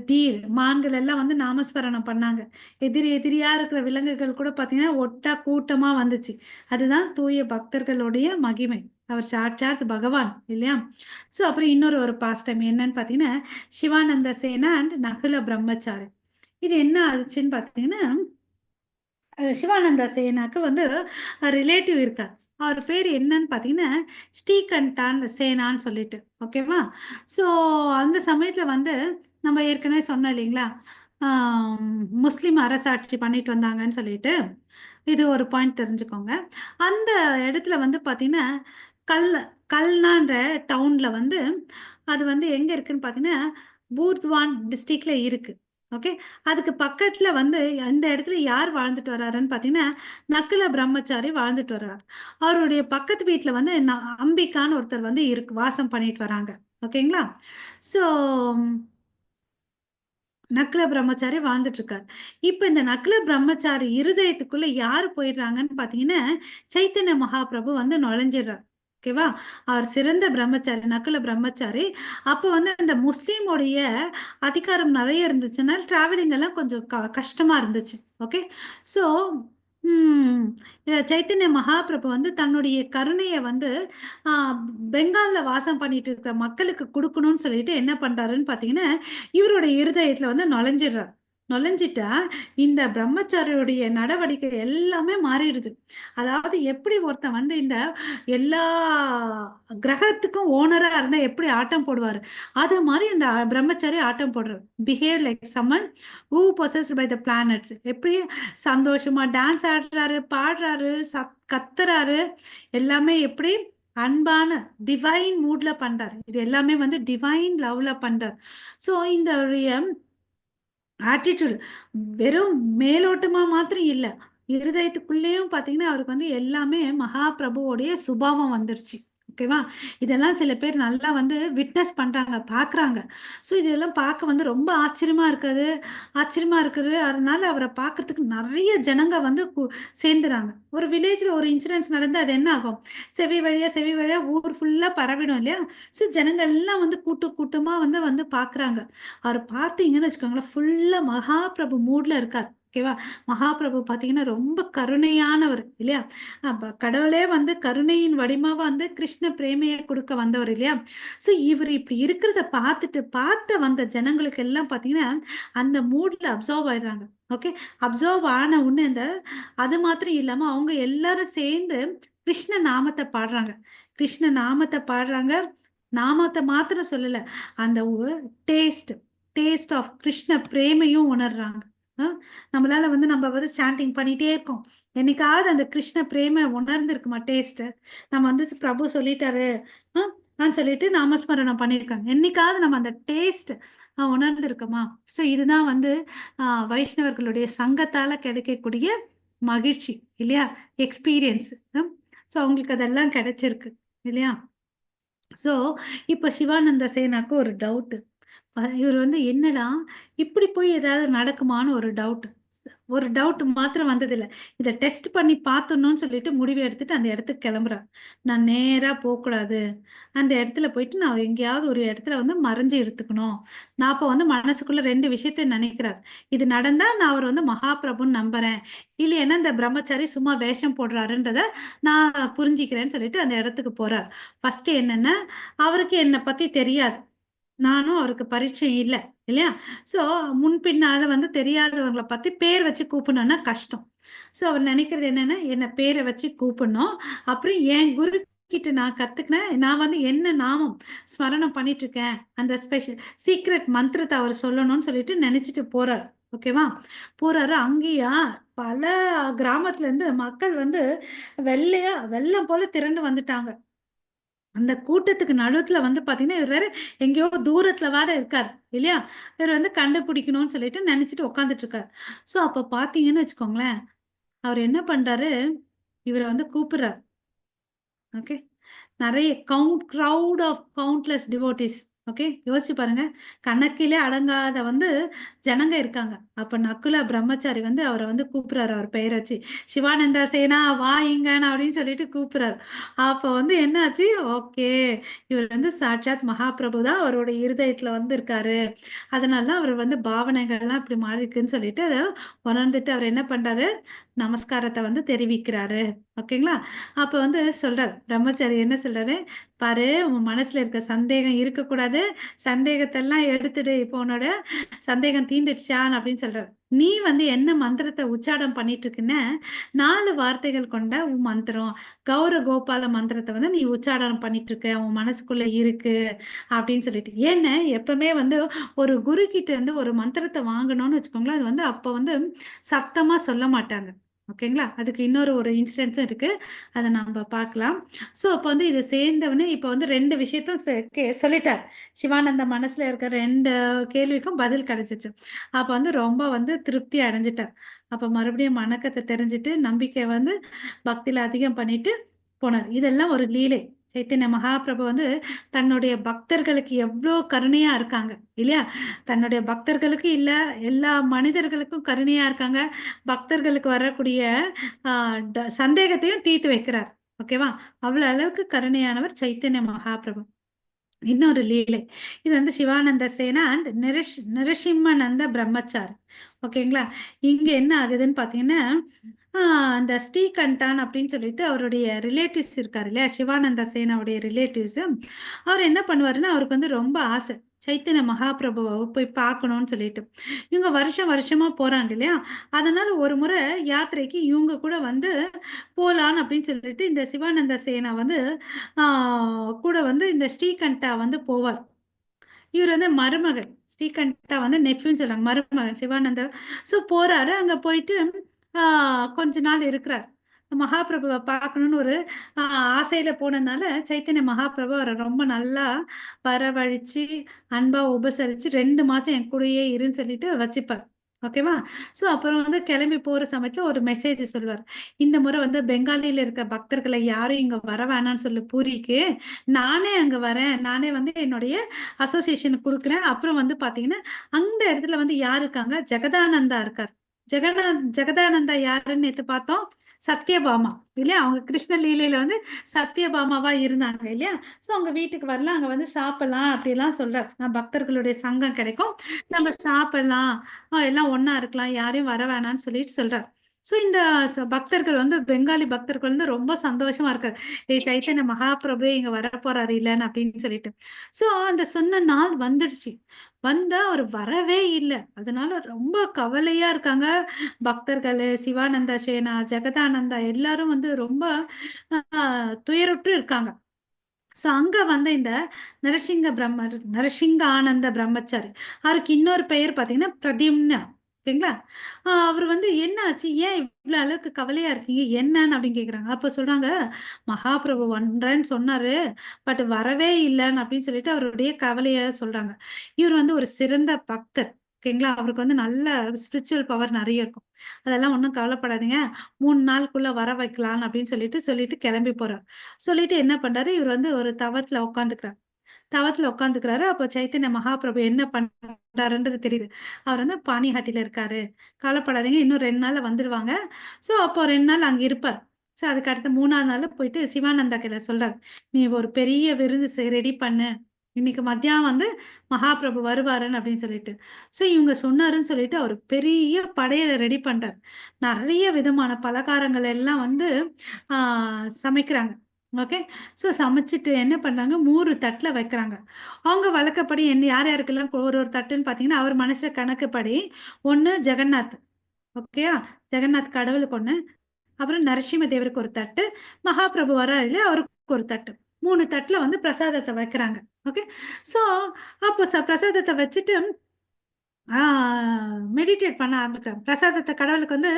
டீர், மான்கள் எல்லாம் வந்து நாமஸ்மரணம் பண்ணாங்க. எதிரியா இருக்கிற விலங்குகள் கூட பார்த்தீங்கன்னா ஒட்டா கூட்டமா வந்துச்சு. அதுதான் தூய பக்தர்களுடைய மகிமை. அவர் சாட்சாத் பகவான் இல்லையா? ஸோ அப்புறம் இன்னொரு ஒரு பாஸ்ட் டைம் என்னன்னு பார்த்தீங்கன்னா, சிவானந்த சேனா அண்ட் நகுல பிரம்மச்சாரி. இது என்ன ஆச்சுன்னு பார்த்தீங்கன்னா, சிவானந்த சேனாக்கு வந்து ரிலேட்டிவ் இருக்கார். அவர் பேர் என்னன்னு பார்த்தீங்கன்னா ஸ்ரீகண்டான் சேனான்னு சொல்லிட்டு, ஓகேவா? ஸோ அந்த சமயத்தில் வந்து நம்ம ஏற்கனவே சொன்னோம் இல்லைங்களா, முஸ்லீம் அரசாட்சி பண்ணிட்டு வந்தாங்கன்னு சொல்லிட்டு, இது ஒரு பாயிண்ட் தெரிஞ்சுக்கோங்க. அந்த இடத்துல வந்து பார்த்தீங்கன்னா கல் கல்னான்ற டவுன்ல வந்து, அது வந்து எங்க இருக்குன்னு பார்த்தீங்கன்னா பூர்த்வான் டிஸ்ட்ரிக்ட்ல இருக்கு. ஓகே, அதுக்கு பக்கத்துல வந்து அந்த இடத்துல யார் வாழ்ந்துட்டு வர்றாருன்னு பார்த்தீங்கன்னா நக்குல பிரம்மச்சாரி வாழ்ந்துட்டு வர்றாரு. அவருடைய பக்கத்து வீட்டில் வந்து அம்பிகான்னு ஒருத்தர் வந்து வாசம் பண்ணிட்டு வராங்க. ஓகேங்களா? ஸோ நக்குல பிரம்மச்சாரி வாழ்ந்துட்டு இருக்காரு. இப்ப இந்த நக்குல பிரம்மச்சாரி இருதயத்துக்குள்ள யாரு போயிடுறாங்கன்னு பாத்தீங்கன்னா சைத்தன்ய மகாபிரபு வந்து நுழைஞ்சிடுறார். ஓகேவா? அவர் சிறந்த பிரம்மச்சாரி, நக்குல பிரம்மச்சாரி. அப்போ வந்து அந்த முஸ்லீமுடைய அதிகாரம் நிறைய இருந்துச்சுன்னா டிராவலிங் எல்லாம் கொஞ்சம் கஷ்டமா இருந்துச்சு. ஓகே, ஸோ சைத்தன்ய மகாபிரபு வந்து தன்னுடைய கருணையை வந்து பெங்கால்ல வாசம் பண்ணிட்டு இருக்கிற மக்களுக்கு கொடுக்கணும்னு சொல்லிட்டு என்ன பண்றாருன்னு பாத்தீங்கன்னா இவரோட இருதயத்துல வந்து நுழைஞ்சிட்டா இந்த பிரம்மச்சாரியுடைய நடவடிக்கை எல்லாமே மாறிடுது. அதாவது எப்படி ஒருத்தன் வந்து இந்த எல்லா கிரகத்துக்கும் ஓனரா இருந்தா எப்படி ஆட்டம் போடுவாரு, அது மாதிரி இந்த பிரம்மச்சாரி ஆட்டம் போடுறாரு. Behave like someone who possessed by the planets. எப்படி சந்தோஷமா டான்ஸ் ஆடுறாரு, பாடுறாரு, கத்துறாரு, எல்லாமே எப்படி அன்பான டிவைன் மூட்ல பண்றாரு. இது எல்லாமே வந்து டிவைன் லவ்ல பண்றாரு. ஸோ இந்த ஆட்டிடியூட் வெறும் மேலோட்டமா மாத்திரம் இல்ல, இருதயத்துக்குள்ளேயும் பாத்தீங்கன்னா அவருக்கு வந்து எல்லாமே மகாபிரபுவோடைய சுபாவம் வந்துருச்சு. ஓகேவா? இதெல்லாம் சில பேர் நல்லா வந்து விட்னஸ் பண்றாங்க, பாக்குறாங்க. ஸோ இதெல்லாம் பார்க்க வந்து ரொம்ப ஆச்சரியமா இருக்குது. அதனால அவரை பார்க்கறதுக்கு நிறைய ஜனங்க வந்து சேர்ந்துறாங்க. ஒரு வில்லேஜ்ல ஒரு இன்சிடென்ட்ஸ் நடந்து அது என்ன ஆகும், செவி வழியா ஊர் ஃபுல்லா பரவிடும் இல்லையா? ஸோ ஜனங்க எல்லாம் வந்து கூட்டமா வந்து வந்து பாக்குறாங்க. அவர் பார்த்தீங்கன்னு வச்சுக்கோங்களேன், ஃபுல்லா மகாபிரபு மூட்ல இருக்கார். ஓகேவா? மகாபிரபு பார்த்தீங்கன்னா ரொம்ப கருணையானவர் இல்லையா? கடவுளே வந்து கருணையின் வடிவமா வந்து கிருஷ்ண பிரேமையை கொடுக்க வந்தவர் இல்லையா? ஸோ இவர் இப்படி இருக்கிறத பார்த்த வந்த ஜனங்களுக்கு எல்லாம் பார்த்தீங்கன்னா அந்த மூட்ல அப்சர்வ் ஆயிடுறாங்க. ஓகே, அப்சர்வ் ஆன உடனே அது மாத்திரம் இல்லாம அவங்க எல்லாரும் சேர்ந்து கிருஷ்ண நாமத்தை பாடுறாங்க. கிருஷ்ண நாமத்தை பாடுறாங்க. நாமத்தை மாத்திரம் சொல்லல, அந்த டேஸ்ட் ஆஃப் கிருஷ்ண பிரேமையும் உணர்றாங்க. நம்மளால வந்து நம்ம வந்து சாண்டிங் பண்ணிட்டே இருக்கோம், என்னைக்காவது அந்த கிருஷ்ண பிரேம உணர்ந்திருக்குமா டேஸ்ட்? நம்ம வந்து பிரபு சொல்லிட்டாரு சொல்லிட்டு நாமஸ்மரணம் பண்ணியிருக்காங்க, என்னைக்காவது நம்ம அந்த டேஸ்ட் உணர்ந்திருக்கோமா? ஸோ இதுதான் வந்து வைஷ்ணவர்களுடைய சங்கத்தால கிடைக்கக்கூடிய மகிழ்ச்சி இல்லையா, எக்ஸ்பீரியன்ஸ். ஸோ அவங்களுக்கு அதெல்லாம் கிடைச்சிருக்கு இல்லையா? ஸோ இப்போ சிவானந்த சேனாக்கு ஒரு டவுட்டு. இவர் வந்து என்னடா இப்படி போய் ஏதாவது நடக்குமான்னு ஒரு டவுட். ஒரு டவுட் மாத்திரம் வந்ததில்லை. இதை டெஸ்ட் பண்ணி பார்த்தணும்னு சொல்லிட்டு முடிவு எடுத்துட்டு அந்த இடத்துக்கு கிளம்புறேன். நான் நேரா போகக்கூடாது, அந்த இடத்துல போயிட்டு நான் எங்கேயாவது ஒரு இடத்துல வந்து மறைஞ்சு எடுத்துக்கணும். நான் அப்போ வந்து மனசுக்குள்ள ரெண்டு விஷயத்த நினைக்கிறார். இது நடந்தா நான் அவர் வந்து மகாபிரபுன்னு நம்புறேன், இல்லைன்னா இந்த பிரம்மச்சாரி சும்மா வேஷம் போடுறாருன்றத நான் புரிஞ்சுக்கிறேன்னு சொல்லிட்டு அந்த இடத்துக்கு போறார். ஃபர்ஸ்ட் என்னன்னா, அவருக்கு என்னை பத்தி தெரியாது, நானும் அவருக்கு பரிச்சயம் இல்லை இல்லையா. ஸோ முன்பின்னாத வந்து தெரியாதவங்களை பத்தி பேர் வச்சு கூப்பிடணும்னா கஷ்டம். ஸோ அவர் நினைக்கிறது என்னன்னா, என்னை பேரை வச்சு கூப்பிடணும். அப்புறம் என் குரு கிட்ட நான் கத்துக்கினேன், நான் வந்து என்ன நாமம் ஸ்மரணம் பண்ணிட்டு இருக்கேன், அந்த ஸ்பெஷல் சீக்ரெட் மந்திரத்தை அவர் சொல்லணும்னு சொல்லிட்டு நினைச்சிட்டு போறாரு. ஓகேவா, போறாரு. அங்கேயா பல கிராமத்துல இருந்து மக்கள் வந்து வெள்ளம் போல திரண்டு வந்துட்டாங்க. அந்த கூட்டத்துக்கு நடுவுல வந்து பாத்தீங்கன்னா, இவர் வேற எங்கேயோ தூரத்துல வேற இருக்காரு இல்லையா. இவர் வந்து கண்டுபிடிக்கணும்னு சொல்லிட்டு நினைச்சிட்டு உட்காந்துட்டு இருக்காரு. சோ அப்ப பாத்தீங்கன்னு வச்சுக்கோங்களேன், அவர் என்ன பண்றாரு, இவரை வந்து கூப்பிடுறாரு. ஓகே, நிறைய crowd of countless devotees. Okay, யோசிச்சு பாருங்க, கணக்கிலே அடங்காத வந்து ஜனங்க இருக்காங்க. அப்ப நக்குல பிரம்மச்சாரி வந்து அவரை வந்து கூப்பிடுறாரு, அவர் பெயர் வச்சு, சிவானந்தா சேனா வா இங்கன்னு அப்படின்னு சொல்லிட்டு கூப்பிடுறாரு. அப்ப வந்து என்னாச்சு, ஓகே, இவர் வந்து சாட்சாத் மகாபிரபு தான் அவரோட இருதயத்துல வந்து இருக்காரு, அதனால அவர் வந்து பாவனைகள்லாம் இப்படி மாறி இருக்குன்னு சொல்லிட்டு அதை உணர்ந்துட்டு அவர் என்ன பண்றாரு, நமஸ்காரத்தை வந்து தெரிவிக்கிறாரு. ஓகேங்களா. அப்ப வந்து சொல்றாரு பிரம்மச்சாரி, என்ன சொல்றாரு, பாரு உன் மனசுல இருக்க சந்தேகம் இருக்கக்கூடாது, சந்தேகத்தெல்லாம் எடுத்துடு, இப்போ உன்னோட சந்தேகம் தீந்துடுச்சான் அப்படின்னு சொல்றாரு. நீ வந்து என்ன மந்திரத்தை உச்சாடம் பண்ணிட்டு இருக்குன்னு 4 வார்த்தைகள் கொண்ட உன் மந்திரம் கௌர கோபால மந்திரத்தை வந்து நீ உச்சாடனம் பண்ணிட்டு இருக்க, உன் மனசுக்குள்ள இருக்கு அப்படின்னு சொல்லிட்டு. ஏன்னா எப்பவுமே வந்து ஒரு குரு கிட்ட இருந்து ஒரு மந்திரத்தை வாங்கணும்னு வச்சுக்கோங்களேன், அது வந்து அப்ப வந்து சத்தமா சொல்ல மாட்டாங்க. ஓகேங்களா, அதுக்கு இன்னொரு ஒரு இன்சிடென்ட்ஸும் இருக்கு, அதை நம்ம பார்க்கலாம். ஸோ அப்போ வந்து இதை சேர்ந்தவனே இப்போ வந்து 2 விஷயத்தும் சொல்லிட்டார். சிவானந்த மனசுல இருக்க 2 கேள்விக்கும் பதில் கிடைச்சிச்சு. அப்போ வந்து ரொம்ப வந்து திருப்தி அடைஞ்சிட்டார். அப்போ மறுபடியும் வணக்கத்தை தெரிஞ்சுட்டு நம்பிக்கை வந்து பக்தியில அதிகம் பண்ணிட்டு போனார். இதெல்லாம் ஒரு லீலை. சைத்தன்ய மகாபிரபு வந்து தன்னுடைய பக்தர்களுக்கு எவ்வளோ கருணையா இருக்காங்க இல்லையா. தன்னுடைய பக்தர்களுக்கு இல்ல, எல்லா மனிதர்களுக்கும் கருணையா இருக்காங்க. பக்தர்களுக்கு வரக்கூடிய சந்தேகத்தையும் தீர்த்து வைக்கிறார். ஓகேவா, அவ்வளவு அளவுக்கு கருணையானவர் சைத்தன்ய மகாபிரபு. இன்னொரு லீலை, இது வந்து சிவானந்த சேனா அண்ட் நிருசிம்மநந்த பிரம்மச்சாரி. ஓகேங்களா, இங்க என்ன ஆகுதுன்னு பாத்தீங்கன்னா, அந்த ஸ்ரீகண்டான் அப்படின்னு சொல்லிட்டு அவருடைய ரிலேட்டிவ்ஸ் இருக்காரு இல்லையா, சிவானந்த சேனாவுடைய ரிலேட்டிவ்ஸ். அவர் என்ன பண்ணுவாருன்னா, அவருக்கு வந்து ரொம்ப ஆசை சைத்தன்ய மகாபிரபுவை போய் பார்க்கணும்னு சொல்லிட்டு. இவங்க வருஷமா போறாங்க இல்லையா, அதனால ஒரு முறை யாத்திரைக்கு இவங்க கூட வந்து போலான்னு அப்படின்னு சொல்லிட்டு இந்த சிவானந்த சேனா வந்து கூட வந்து இந்த ஸ்ரீகண்டா வந்து போவார். இவர் வந்து மருமகன், ஸ்ரீகண்டா வந்து நெஃப்யூன்னு சொல்றாங்க, மருமகன் சிவானந்தா. ஸோ போறாரு, அங்க போயிட்டு கொஞ்ச நாள் இருக்கிறார். மகாபிரபுவை பார்க்கணும்னு ஒரு ஆசையில போனதுனால சைத்தன்ய மகாபிரபு அவரை ரொம்ப நல்லா வரவழைச்சு அன்பா உபசரிச்சு 2 மாசம் என் கூடயே இருன்னு சொல்லிட்டு வச்சுப்பார். ஓகேவா. ஸோ அப்புறம் வந்து கிளம்பி போற சமயத்துல ஒரு மெசேஜ் சொல்லுவார், இந்த முறை வந்து பெங்காலில இருக்கிற பக்தர்களை யாரும் இங்க வர வேணாம்னு சொல்லி பூரிக்கு நானே அங்க வரேன், நானே வந்து என்னுடைய அசோசியேஷனுக்கு கொடுக்குறேன். அப்புறம் வந்து பாத்தீங்கன்னா அந்த இடத்துல வந்து யாரு இருக்காங்க, ஜெகதானந்தா இருக்கார். ஜெகதானந்தா யாருன்னு நேத்து பார்த்தோம், சத்யபாமா இல்லையா. அவங்க கிருஷ்ண லீலையில வந்து சத்யபாமாவா இருந்தாங்க இல்லையா. ஸோ அவங்க வீட்டுக்கு வரலாம், அங்க வந்து சாப்பிடலாம் அப்படிலாம் சொல்றார். நான் பக்தர்களுடைய சங்கம் கிடைக்கும், நம்ம சாப்பிடலாம், எல்லாம் ஒண்ணா இருக்கலாம், யாரையும் வர வேணாம்னு சொல்லிட்டு சொல்றார். ஸோ இந்த பக்தர்கள் வந்து பெங்காலி பக்தர்கள் வந்து ரொம்ப சந்தோஷமா இருக்காரு, ஏய் சைத்தன்ய மகாபிரபு இங்க வரப்போறாரு இல்லைன்னு அப்படின்னு சொல்லிட்டு. ஸோ அந்த சொன்ன நாள் வந்துடுச்சு, வந்தா அவர் வரவே இல்லை. அதனால ரொம்ப கவலையா இருக்காங்க பக்தர்கள். சிவானந்தா சேனா, ஜெகதானந்தா எல்லாரும் வந்து ரொம்ப துயருற்று இருக்காங்க. ஸோ அங்க வந்து இந்த நரசிங்க ஆனந்த பிரம்மச்சாரி, அவருக்கு இன்னொரு பெயர் பார்த்தீங்கன்னா பிரதிம்னா. ஓகேங்களா. அவர் வந்து என்ன ஆச்சு, ஏன் இவ்வளவு அளவுக்கு கவலையா இருக்கீங்க, என்னன்னு அப்படின்னு கேக்குறாங்க. அப்ப சொல்றாங்க, மகாபிரபு வந்தேன்னு சொன்னாரு, பட் வரவே இல்லைன்னு அப்படின்னு சொல்லிட்டு அவருடைய கவலைய சொல்றாங்க. இவர் வந்து ஒரு சிறந்த பக்தர். ஓகேங்களா, அவருக்கு வந்து நல்ல ஸ்பிரிச்சுவல் பவர் நிறைய இருக்கும். அதெல்லாம் ஒன்றும் கவலைப்படாதீங்க, 3 நாளுக்குள்ள வர வைக்கலாம் அப்படின்னு சொல்லிட்டு கிளம்பி போறார். சொல்லிட்டு என்ன பண்றாரு, இவர் வந்து ஒரு தவத்துல உட்காந்துக்கிறார். தவத்துல உட்காந்துக்கிறாரு. அப்போ சைத்தன்ய மகாபிரபு என்ன பண்றாருன்றது தெரியுது. அவர் வந்து பானிஹாட்டில இருக்காரு, கவலைப்படாதீங்க, இன்னும் 2 நாள்ல வந்துடுவாங்க. ஸோ அப்போ 2 நாள் அங்கே இருப்பார். ஸோ அதுக்கு அடுத்த 3ஆவது நாள் போயிட்டு சிவானந்தா கிட்ட சொல்றாரு, நீ ஒரு பெரிய விருந்து ரெடி பண்ணு, இன்னைக்கு மத்தியானம் வந்து மகாபிரபு வருவாருன்னு அப்படின்னு சொல்லிட்டு. ஸோ இவங்க சொன்னாருன்னு சொல்லிட்டு அவர் பெரிய படையலை ரெடி பண்றாரு. நிறைய விதமான பலகாரங்கள் எல்லாம் வந்து சமைக்கிறாங்க. ஓகே. ஸோ சமைச்சிட்டு என்ன பண்றாங்க, 3 தட்டில் வைக்கிறாங்க. அவங்க வழக்கப்படி என்ன யார் யாருக்கெல்லாம் ஒரு ஒரு தட்டுன்னு பார்த்தீங்கன்னா, அவர் மனசுல கணக்குப்படி ஒன்று ஜெகநாத், ஓகேயா, ஜெகநாத் கடவுளுக்கு ஒன்று, அப்புறம் நரசிம்ம தேவருக்கு ஒரு தட்டு, மகாபிரபு வராரு இல்லையா, அவருக்கு ஒரு தட்டு, 3 தட்டில் வந்து பிரசாதத்தை வைக்கிறாங்க. ஓகே. ஸோ அப்போ பிரசாதத்தை வச்சுட்டு மெடிடேட் பண்ண ஆரம்பிக்கிறேன். பிரசாதத்தை கடவுளுக்கு வந்து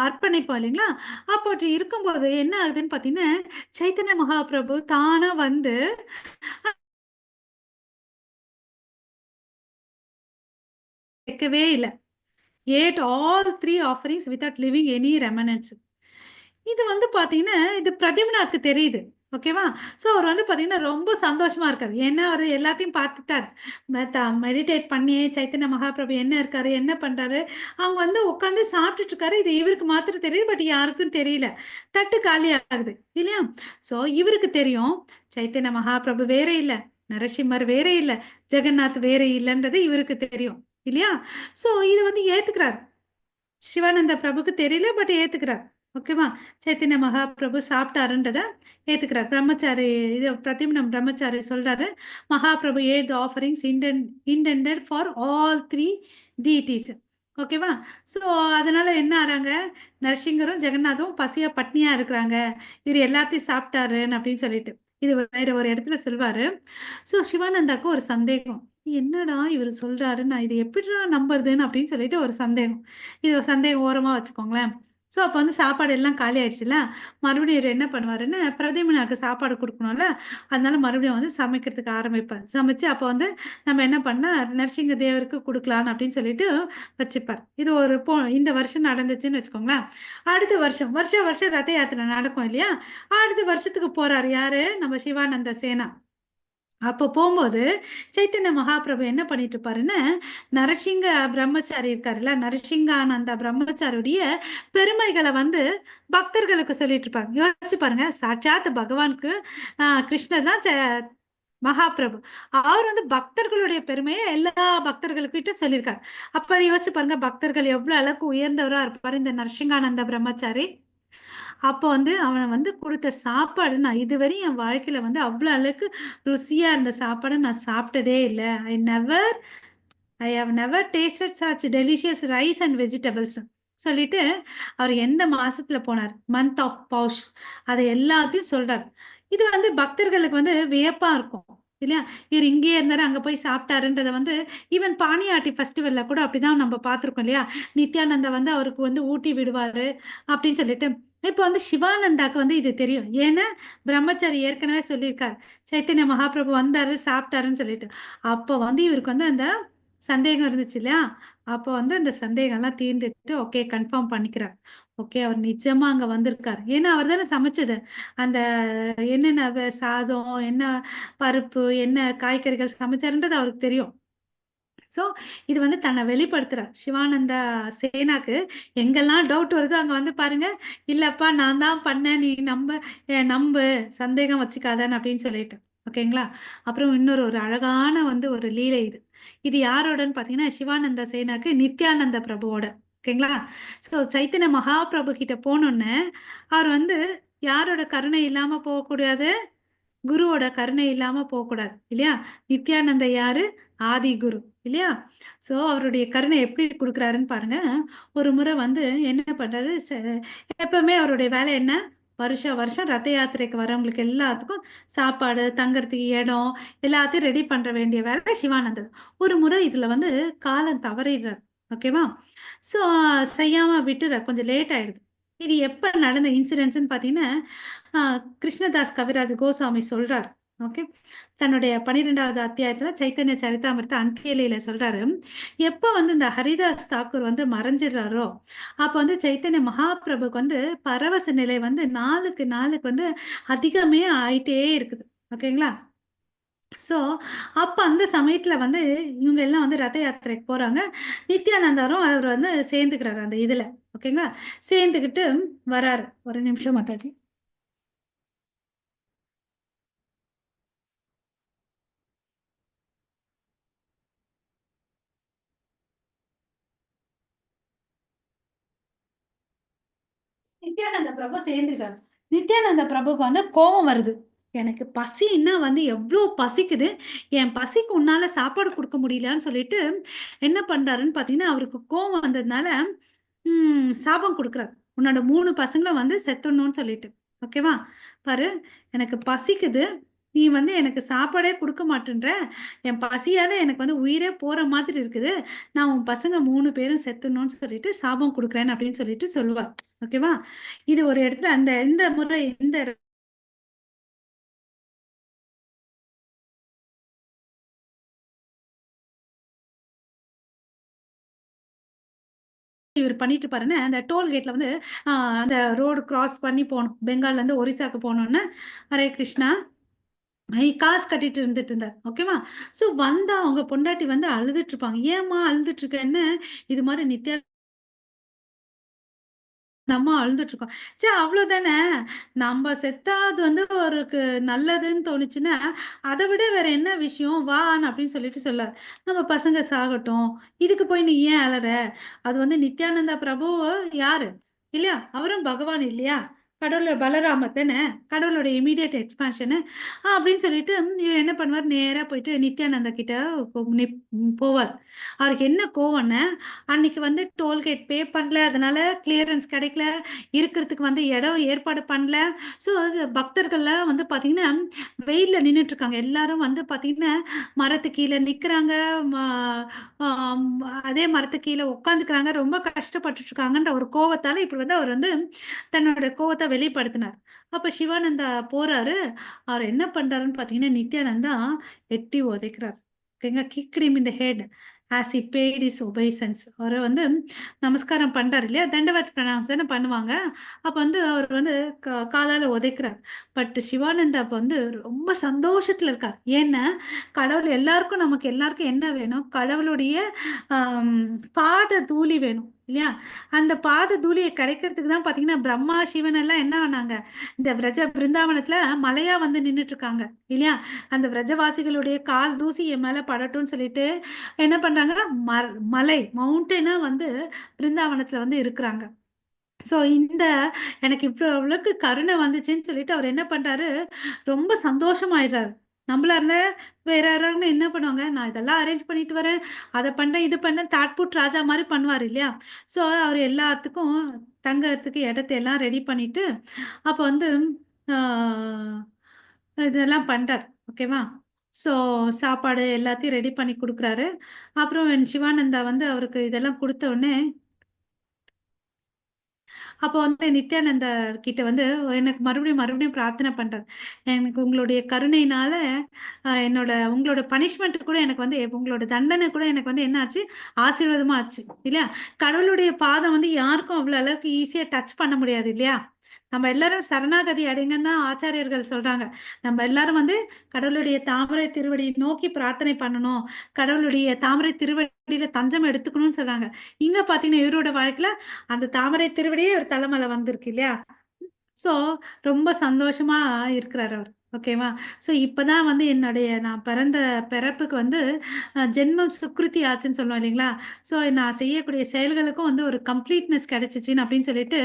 அர்ப்பணிப்போம் இல்லைங்களா. அப்போ இருக்கும்போது என்ன ஆகுதுன்னு பார்த்தீங்கன்னா, சைத்தன்ய மகாபிரபு தானா வந்து வைக்கவே இல்லை. ate all 3 offerings without leaving any remnants. இது வந்து பார்த்தீங்கன்னா, இது பிரதிம்னாக்கு தெரியுது. ஓகேவா. ஸோ அவர் வந்து பார்த்தீங்கன்னா ரொம்ப சந்தோஷமா இருக்காரு. ஏன்னா அவர் எல்லாத்தையும் பார்த்துட்டார். மெடிடேட் பண்ணி சைத்தன்ய மகாபிரபு என்ன இருக்காரு, என்ன பண்றாரு, அவங்க வந்து உட்காந்து சாப்பிட்டுட்டு இருக்காரு. இது இவருக்கு மாத்திரம் தெரியுது, பட் யாருக்கும் தெரியல. தட்டு காலி ஆகுது இல்லையா. ஸோ இவருக்கு தெரியும் சைத்தன்ய மகாபிரபு வேற இல்லை, நரசிம்மர் வேற இல்லை, ஜெகநாத் வேற இல்லைன்றது இவருக்கு தெரியும் இல்லையா. ஸோ இது வந்து ஏத்துக்கிறார். சிவானந்த பிரபுக்கு தெரியல, பட் ஏத்துக்கிறார். ஓகேவா. சைத்தன்ய மகாபிரபு சாப்பிட்டாருன்றத ஏத்துக்கிறார். பிரம்மச்சாரி இது பிரதிம்னம் பிரம்மச்சாரி சொல்றாரு, Mahaprabhu add the offerings intended for all 3 deities. ஓகேவா. ஸோ அதனால என்ன ஆறாங்க, நரசிங்கரும் ஜெகநாதும் பசியா பட்னியா இருக்கிறாங்க, இவர் எல்லாத்தையும் சாப்பிட்டாருன்னு அப்படின்னு சொல்லிட்டு இது வேற ஒரு இடத்துல சொல்வாரு. ஸோ சிவானந்தாக்கு ஒரு சந்தேகம், என்னடா இவர் சொல்றாரு, நான் இது எப்படிடா நம்புறதுன்னு அப்படின்னு சொல்லிட்டு ஒரு சந்தேகம். இது ஒரு சந்தேகம் ஓரமா வச்சுக்கோங்களேன். ஸோ அப்போ வந்து சாப்பாடு எல்லாம் காலி ஆயிடுச்சுல, மறுபடியும் இவர் என்ன பண்ணுவாருன்னு, பிரதிமனாக்கு சாப்பாடு கொடுக்கணும்ல, அதனால மறுபடியும் வந்து சமைக்கிறதுக்கு ஆரம்பிப்பார். சமைச்சு அப்போ வந்து நம்ம என்ன பண்ண நரசிங்க தேவருக்கு கொடுக்கலான்னு அப்படின்னு சொல்லிட்டு வச்சுப்பார். இது ஒரு இந்த வருஷம் நடந்துச்சுன்னு வச்சுக்கோங்களேன். அடுத்த வருஷம் வருஷம் ரத யாத்திரை நடக்கும் இல்லையா. அடுத்த வருஷத்துக்கு போறாரு யாரு, நம்ம சிவானந்த சேனா. அப்போ போகும்போது சைத்தன்ய மகாபிரபு என்ன பண்ணிட்டு இருப்பாருன்னு, நரசிங்க பிரம்மச்சாரி இருக்காருல்ல, நரசிங்கானந்த பிரம்மச்சாரியுடைய பெருமைகளை வந்து பக்தர்களுக்கு சொல்லிட்டு இருப்பாங்க. யோசிச்சு பாருங்க, சாட்சாத் பகவானுக்கு கிருஷ்ணர் தான் மகாபிரபு. அவர் வந்து பக்தர்களுடைய பெருமையை எல்லா பக்தர்களுக்கிட்ட சொல்லியிருக்காரு. அப்படி யோசிச்சு பாருங்க, பக்தர்கள் எவ்வளவு அளவுக்கு உயர்ந்தவரா இருப்பாரு இந்த நரசிங்கானந்த பிரம்மச்சாரி. அப்போ வந்து அவனை வந்து கொடுத்த சாப்பாடு, நான் இதுவரையும் என் வாழ்க்கையில வந்து அவ்வளோ அளவுக்கு ருசியா இருந்த சாப்பாடு நான் சாப்பிட்டதே இல்லை. I have never tasted such delicious rice and vegetables சொல்லிட்டு அவர் எந்த மாசத்துல போனார், மந்த் ஆஃப் பௌஷ், அதை எல்லாத்தையும் சொல்றாரு. இது வந்து பக்தர்களுக்கு வந்து வியப்பா இருக்கும் இல்லையா. இவர் இங்கேயே இருந்தாரு, அங்க போய் சாப்பிட்டாருன்றத வந்து ஈவன் பானியாட்டி ஃபெஸ்டிவல்ல கூட அப்படிதான் நம்ம பார்த்துருக்கோம் இல்லையா. நித்யானந்தா வந்து அவருக்கு வந்து ஊட்டி விடுவாரு அப்படின்னு சொல்லிட்டு. இப்போ வந்து சிவானந்தாக்கு வந்து இது தெரியும். ஏன்னா பிரம்மச்சாரி ஏற்கனவே சொல்லியிருக்காரு, சைத்தன்ய மகாபிரபு வந்தாரு சாப்பிட்டாருன்னு சொல்லிட்டு. அப்போ வந்து இவருக்கு வந்து அந்த சந்தேகம் இருந்துச்சு இல்லையா. அப்போ வந்து அந்த சந்தேகம்லாம் தீர்ந்துட்டு ஓகே கன்ஃபார்ம் பண்ணிக்கிறார். ஓகே அவர் நிஜமா அங்க வந்திருக்காரு. ஏன்னா அவர் தானே சமைச்சது. அந்த என்னென்ன சாதம், என்ன பருப்பு, என்ன காய்கறிகள் சமைச்சாருன்றது அவருக்கு தெரியும். ஸோ இது வந்து தன்னை வெளிப்படுத்துறார். சிவானந்தா சேனாக்கு எங்கெல்லாம் டவுட் வருதோ அங்கே வந்து பாருங்க, இல்லப்பா நான் தான் பண்ணேன், நீ நம்பு, சந்தேகம் வச்சுக்காதன்னு அப்படின்னு சொல்லிட்டு. ஓகேங்களா. அப்புறம் இன்னொரு ஒரு அழகான வந்து ஒரு லீலை இது. இது யாரோடன்னு பார்த்தீங்கன்னா, சிவானந்த சேனாக்கு நித்யானந்த பிரபுவோட. ஓகேங்களா. ஸோ சைத்தன்ய மகாபிரபு கிட்ட போனோன்னு அவர் வந்து யாரோட கருணை இல்லாம போகக்கூடாது, குருவோட கருணை இல்லாம போகக்கூடாது இல்லையா. நித்யானந்த யாரு, ஆதி குரு இல்லையா. ஸோ அவருடைய கருணை எப்படி கொடுக்குறாருன்னு பாருங்க. ஒரு முறை வந்து என்ன பண்றாரு, எப்பவுமே அவருடைய வேலை என்ன, வருஷம் ரத யாத்திரைக்கு வரவங்களுக்கு எல்லாத்துக்கும் சாப்பாடு, தங்கறதுக்கு இடம் எல்லாத்தையும் ரெடி பண்ற வேண்டிய வேலை சிவானந்தர். ஒரு முறை இதுல வந்து காலம் தவறிடுறார். ஓகேவா. ஸோ செய்யாம விட்டுறார், கொஞ்சம் லேட் ஆயிடுது. இது எப்ப நடந்த இன்சிடென்ட்ஸ்ன்னு பார்த்தீங்கன்னா, கிருஷ்ணதாஸ் கவிராஜ் கோசாமி சொல்றார். ஓகே. தன்னுடைய 12வது அத்தியாயத்துல சைத்தன்ய சரிதாமிர்த்த அந்தியலையில சொல்றாரு, எப்ப வந்து இந்த ஹரிதாஸ் தாக்கூர் வந்து மறைஞ்சிடுறாரோ அப்ப வந்து சைத்தன்ய மகாபிரபுக்கு வந்து பரவச நிலை வந்து நாளுக்கு நாளுக்கு வந்து அதிகமே ஆயிட்டே இருக்குது. ஓகேங்களா. ஸோ அப்போ அந்த சமயத்தில் வந்து இவங்க எல்லாம் வந்து ரத யாத்திரைக்கு போகிறாங்க. நித்யானந்தாரும் அவர் வந்து சேர்ந்துக்கிறாரு அந்த இதில். ஓகேங்களா? சேர்ந்துக்கிட்டு வராரு. ஒரு நிமிஷம் மாதாஜி. நித்யானந்த பிரபு சேர்ந்துட்டாரு. நித்யானந்த பிரபுக்கு வந்து கோபம் வருது. எனக்கு பசின்னா வந்து எவ்வளோ பசிக்குது, என் பசிக்கு உன்னால சாப்பாடு கொடுக்க முடியலன்னு சொல்லிட்டு என்ன பண்றாருன்னு பார்த்தீங்கன்னா, அவருக்கு கோபம் வந்ததுனால சாபம் கொடுக்குறாரு. உன்னோட 3 பசங்களும் வந்து செத்துடணும்னு சொல்லிட்டு. ஓகேவா? பாரு, எனக்கு பசிக்குது, நீ வந்து எனக்கு சாப்பாடே கொடுக்க மாட்டேன்ற, என் பசியால எனக்கு வந்து உயிரே போற மாதிரி இருக்குது, நான் உன் பசங்க 3 பேரும் செத்துடணும்னு சொல்லிட்டு சாபம் கொடுக்குறேன் அப்படின்னு சொல்லிட்டு சொல்லுவார். ஓகேவா? இது ஒரு இடத்துல அந்த இந்த முறை இந்த இவர் பண்ணிட்டு பாருன்னு அந்த டோல்கேட்ல வந்து அந்த ரோடு கிராஸ் பண்ணி போகணும். பெங்கால்ல இருந்து ஒரிசாக்கு போகணும்னு. ஹரே கிருஷ்ணா. காசு கட்டிட்டு இருந்துட்டு இருந்தார். ஓகேவா? ஸோ வந்தா அவங்க பொண்டாட்டி வந்து அழுதுட்டு இருப்பாங்க. ஏம்மா அழுதுட்டு இருக்கேன்னு, இது மாதிரி நித்யா அந்த அம்மா அழுதுட்டு இருக்கோம். சரி அவ்வளோதானே, நம்ம செத்தா அது வந்து ஒருக்கு நல்லதுன்னு தோணுச்சுன்னா, அதை விட வேற என்ன விஷயம் வான்னு அப்படின்னு சொல்லிட்டு சொல்லார். நம்ம பசங்க சாகட்டும், இதுக்கு போய் நீ ஏன் அழற? அது வந்து நித்யானந்தா பிரபு யாரு இல்லையா? அவரும் பகவான் இல்லையா? கடவுளோட பலராமர் தானே, கடவுளோட இமீடியட் எக்ஸ்பான்ஷனு அப்படின்னு சொல்லிட்டு இவர் என்ன பண்ணுவார், நேராக போயிட்டு நித்யானந்தா கிட்ட போவார். அவருக்கு என்ன கோவம்னா, அன்னைக்கு வந்து டோல்கேட் பே பண்ணல, அதனால கிளியரன்ஸ் கிடைக்கல, இருக்கிறதுக்கு வந்து இடம் ஏற்பாடு பண்ணல. ஸோ பக்தர்கள்லாம் வந்து பார்த்தீங்கன்னா வெயிலில் நின்றுட்டு இருக்காங்க. எல்லாரும் வந்து பார்த்தீங்கன்னா மரத்து கீழே நிற்கிறாங்க, அதே மரத்து கீழே உட்காந்துக்கிறாங்க, ரொம்ப கஷ்டப்பட்டுட்டு இருக்காங்கன்ற ஒரு கோவத்தால் இப்படி வந்து அவர் வந்து தன்னோட கோவத்தை வெளிப்படுத்தினார். அப்போ சிவானந்தா போறாரு. அவர் என்ன பண்றாருன்னு பார்த்தீங்கன்னா நித்யானந்தா எட்டி உதைக்கிறார். ஓகேங்க, kicked him in the head as he paid his obeisances. அவரை வந்து நமஸ்காரம் பண்றாரு இல்லையா, தண்டவத் பிரணாம்ஸ் தானே பண்ணுவாங்க. அப்போ வந்து அவர் வந்து காலால் உதைக்கிறார். பட் சிவானந்தா அப்போ வந்து ரொம்ப சந்தோஷத்தில் இருக்கார். ஏன்னா கடவுள் எல்லாருக்கும், நமக்கு எல்லாருக்கும் என்ன வேணும், கடவுளுடைய ஆம், பாத தூளி வேணும் இல்லையா? அந்த பாத தூளியை கிடைக்கிறதுக்கு தான் பார்த்தீங்கன்னா பிரம்மா சிவன் எல்லாம் என்ன பண்ணாங்க, இந்த விரஜ பிருந்தாவனத்துல மலையா வந்து நின்றுட்டு இருக்காங்க இல்லையா? அந்த விரஜவாசிகளுடைய கால் தூசி என் மேல படட்டும்னு சொல்லிட்டு என்ன பண்றாங்க, மலை மவுண்டனா வந்து பிருந்தாவனத்துல வந்து இருக்கிறாங்க. ஸோ இந்த எனக்கு இவ்வளவுக்கு கருணை வந்துச்சுன்னு சொல்லிட்டு அவர் என்ன பண்றாரு, ரொம்ப சந்தோஷமாயிடுறாரு. நம்மளா இருந்தா வேற யாராவது என்ன பண்ணுவாங்க, நான் இதெல்லாம் அரேஞ்ச் பண்ணிட்டு வரேன், அதை பண்றேன், இது பண்ணேன், தாட்புட் ராஜா மாதிரி பண்ணுவார் இல்லையா? ஸோ அவர் எல்லாத்துக்கும் தங்கறதுக்கு இடத்தை எல்லாம் ரெடி பண்ணிட்டு அப்போ வந்து ஆஹ், இதெல்லாம் பண்றார். ஓகேவா? ஸோ சாப்பாடு எல்லாத்தையும் ரெடி பண்ணி கொடுக்குறாரு. அப்புறம் சிவானந்தா வந்து அவருக்கு இதெல்லாம் கொடுத்த உடனே அப்போ வந்து நித்யானந்தா கிட்ட வந்து எனக்கு மறுபடியும் மறுபடியும் பிரார்த்தனை பண்றாரு. எனக்கு உங்களுடைய கருணையினால உங்களோட பனிஷ்மெண்ட் கூட எனக்கு வந்து உங்களோட தண்டனை கூட எனக்கு வந்து என்ன ஆச்சு, ஆசீர்வாதமா ஆச்சு இல்லையா? கடவுளுடைய பாதம் வந்து யாருக்கும் அவ்வளவு அளவுக்கு ஈஸியா டச் பண்ண முடியாது இல்லையா? நம்ம எல்லாரும் சரணாகதி அடைங்கன்னு தான் ஆச்சாரியர்கள் சொல்றாங்க. நம்ம எல்லாரும் வந்து கடவுளுடைய தாமரை திருவடியை நோக்கி பிரார்த்தனை பண்ணணும், கடவுளுடைய தாமரை திருவடியில தஞ்சம் எடுத்துக்கணும்னு சொல்றாங்க. இங்க பாத்தீங்கன்னா இவரோட வாழ்க்கையில அந்த தாமரை திருவடியே ஒரு தலைமலை வந்திருக்கு இல்லையா? ஸோ ரொம்ப சந்தோஷமா இருக்கிறார் அவர். ஓகேவா? ஸோ இப்பதான் வந்து நான் பிறந்த பிறப்புக்கு வந்து ஜென்மம் சுக்ருதி ஆச்சுன்னு சொல்லுவோம் இல்லைங்களா? ஸோ நான் செய்யக்கூடிய செயல்களுக்கும் வந்து ஒரு கம்ப்ளீட்னஸ் கிடைச்சிச்சின்னு அப்படின்னு சொல்லிட்டு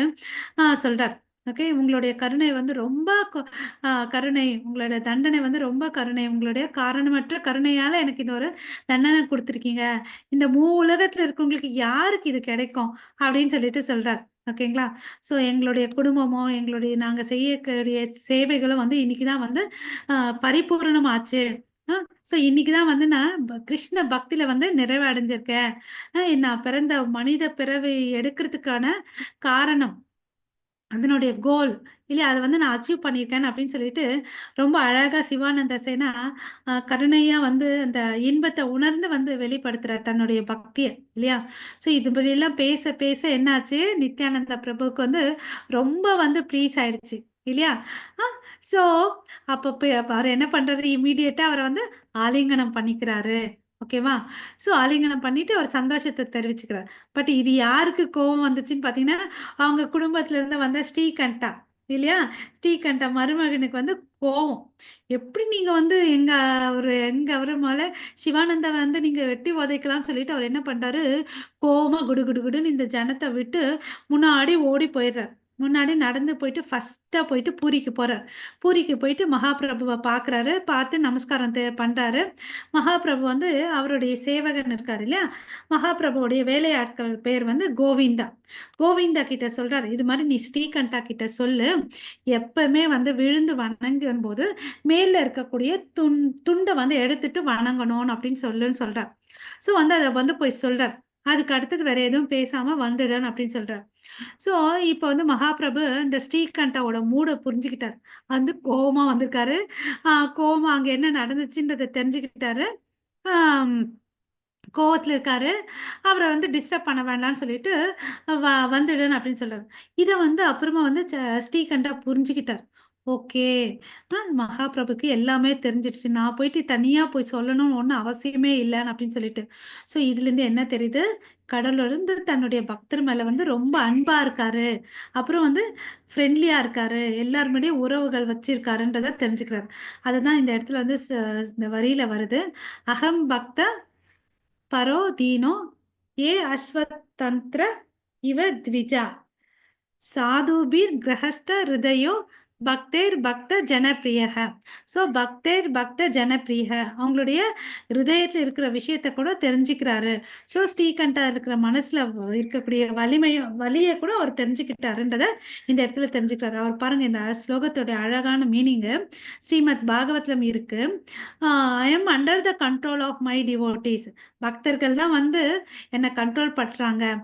சொல்றார். ஓகே, உங்களுடைய கருணை வந்து ரொம்ப கருணை, உங்களோட தண்டனை வந்து ரொம்ப கருணை, உங்களுடைய காரணமற்ற கருணையால எனக்கு இந்த ஒரு தண்டனை கொடுத்துருக்கீங்க, இந்த உலகத்துல இருக்கவங்களுக்கு யாருக்கு இது கிடைக்கும் அப்படின்னு சொல்லிட்டு சொல்றார். ஓகேங்களா? ஸோ எங்களுடைய குடும்பமும் நாங்க செய்யக்கூடிய சேவைகளும் வந்து இன்னைக்கு தான் வந்து பரிபூரணம் ஆச்சு. ஸோ இன்னைக்கு தான் வந்து நான் கிருஷ்ண பக்தியில வந்து நிறைவடைஞ்சிருக்கேன். நான் பிறந்த மனித பிறவி எடுக்கிறதுக்கான காரணம், அதனுடைய கோல் இல்லையா, அதை வந்து நான் அச்சீவ் பண்ணியிருக்கேன் அப்படின்னு சொல்லிட்டு ரொம்ப அழகா சிவானந்த சேனா கருணையா வந்து அந்த இன்பத்தை உணர்ந்து வந்து வெளிப்படுத்துறார் தன்னுடைய பக்தியை இல்லையா? ஸோ இது எல்லாம் பேச பேச என்னாச்சு, நித்யானந்த பிரபுவுக்கு வந்து ரொம்ப வந்து ப்ளீஸ் ஆயிடுச்சு இல்லையா? ஸோ அப்போ அவர் என்ன பண்றாரு, இமீடியட்டா அவரை வந்து ஆலிங்கனம் பண்ணிக்கிறாரு. ஓகேவா? ஸோ ஆலிங்கனம் பண்ணிட்டு அவர் சந்தோஷத்தை தெரிவிச்சுக்கிறார். பட் இது யாருக்கு கோவம் வந்துச்சுன்னு பார்த்தீங்கன்னா, அவங்க குடும்பத்துல இருந்து வந்த ஸ்ரீகண்டா இல்லையா? ஸ்ரீகண்டா மருமகனுக்கு வந்து கோவம். எப்படி நீங்க வந்து எங்க அவரு மேல சிவானந்தா வந்து நீங்க வெட்டி உதைக்கலாம்னு சொல்லிட்டு அவர் என்ன பண்றாரு, கோவமா குடு குடு குடுன்னு இந்த ஜனத்தை விட்டு முன்னாடி ஓடி போயிடுறார். முன்னாடி நடந்து போயிட்டு ஃபர்ஸ்டா போயிட்டு பூரிக்கு போறார். பூரிக்கு போயிட்டு மகாபிரபுவை பார்க்குறாரு. பார்த்து நமஸ்காரம் பண்றாரு. மகாபிரபு வந்து அவருடைய சேவகன் இருக்காரு இல்லையா? மகாபிரபுவுடைய வேலையாட்கள் பேர் வந்து கோவிந்தா. கோவிந்தா கிட்ட சொல்றாரு, இது மாதிரி நீ ஸ்ரீகண்டா கிட்ட சொல்லு, எப்பவுமே வந்து விழுந்து வணங்கும் போது மேல இருக்கக்கூடிய துண்டை வந்து எடுத்துட்டு வணங்கணும் அப்படின்னு சொல்றார். ஸோ வந்து அதை வந்து போய் சொல்றார். அதுக்கு அடுத்தது வேற எதுவும் பேசாம வந்துடுன்னு அப்படின்னு சொல்றார். ஸோ இப்போ வந்து மகாபிரபு இந்த ஸ்ரீகண்டாவோட மூடை புரிஞ்சுக்கிட்டார். வந்து கோவமா வந்திருக்காரு. கோவமா அங்க என்ன நடந்துச்சுன்றதை தெரிஞ்சுக்கிட்டாரு. கோவத்துல இருக்காரு. அவரை வந்து டிஸ்டர்ப் பண்ண வேண்டாம்னு சொல்லிட்டு வந்துடுன்னு அப்படின்னு சொல்றாரு. இதை வந்து அப்புறமா வந்து ஸ்ரீகண்டா புரிஞ்சுக்கிட்டார். ஓகே, மகாபிரபுக்கு எல்லாமே தெரிஞ்சிடுச்சு, நான் போயிட்டு தனியா போய் சொல்லணும்னு ஒன்றும் அவசியமே இல்லைன்னு அப்படின்னு சொல்லிட்டு. ஸோ இதுல இருந்து என்ன தெரியுது, கடவுள் வந்து தன்னுடைய பக்தர் மேல வந்து ரொம்ப அன்பா இருக்காரு, அப்புறம் வந்து ஃப்ரெண்ட்லியா இருக்காரு, எல்லாருமே உறவுகள் வச்சிருக்காருன்றதை தெரிஞ்சுக்கிறாரு. அதுதான் இந்த இடத்துல வந்து இந்த வரியில வருது, அகம் பக்த பரோ தீனோ ஏ அஸ்வதந்திர இவ த்விஜா சாதுபீர் கிரகஸ்த ஹிருதயோ பக்தேர் பக்த ஜனப்பிரியக. ஸோ பக்தேர் பக்த ஜனப்பிரியக, அவங்களுடைய ஹிருதயத்தில் இருக்கிற விஷயத்த கூட தெரிஞ்சுக்கிறாரு. ஸோ ஸ்ரீகண்டா இருக்கிற மனசுல இருக்கக்கூடிய வலியை கூட அவர் தெரிஞ்சுக்கிட்டாருன்றத இந்த இடத்துல தெரிஞ்சுக்கிறாரு. அவர் பாருங்க, இந்த ஸ்லோகத்துடைய அழகான மீனிங்கு ஸ்ரீமத் பாகவத்லம் இருக்கு. I am under the control of my devotees. பக்தர்கள் தான் வந்து என்னை கண்ட்ரோல் பண்றாங்க.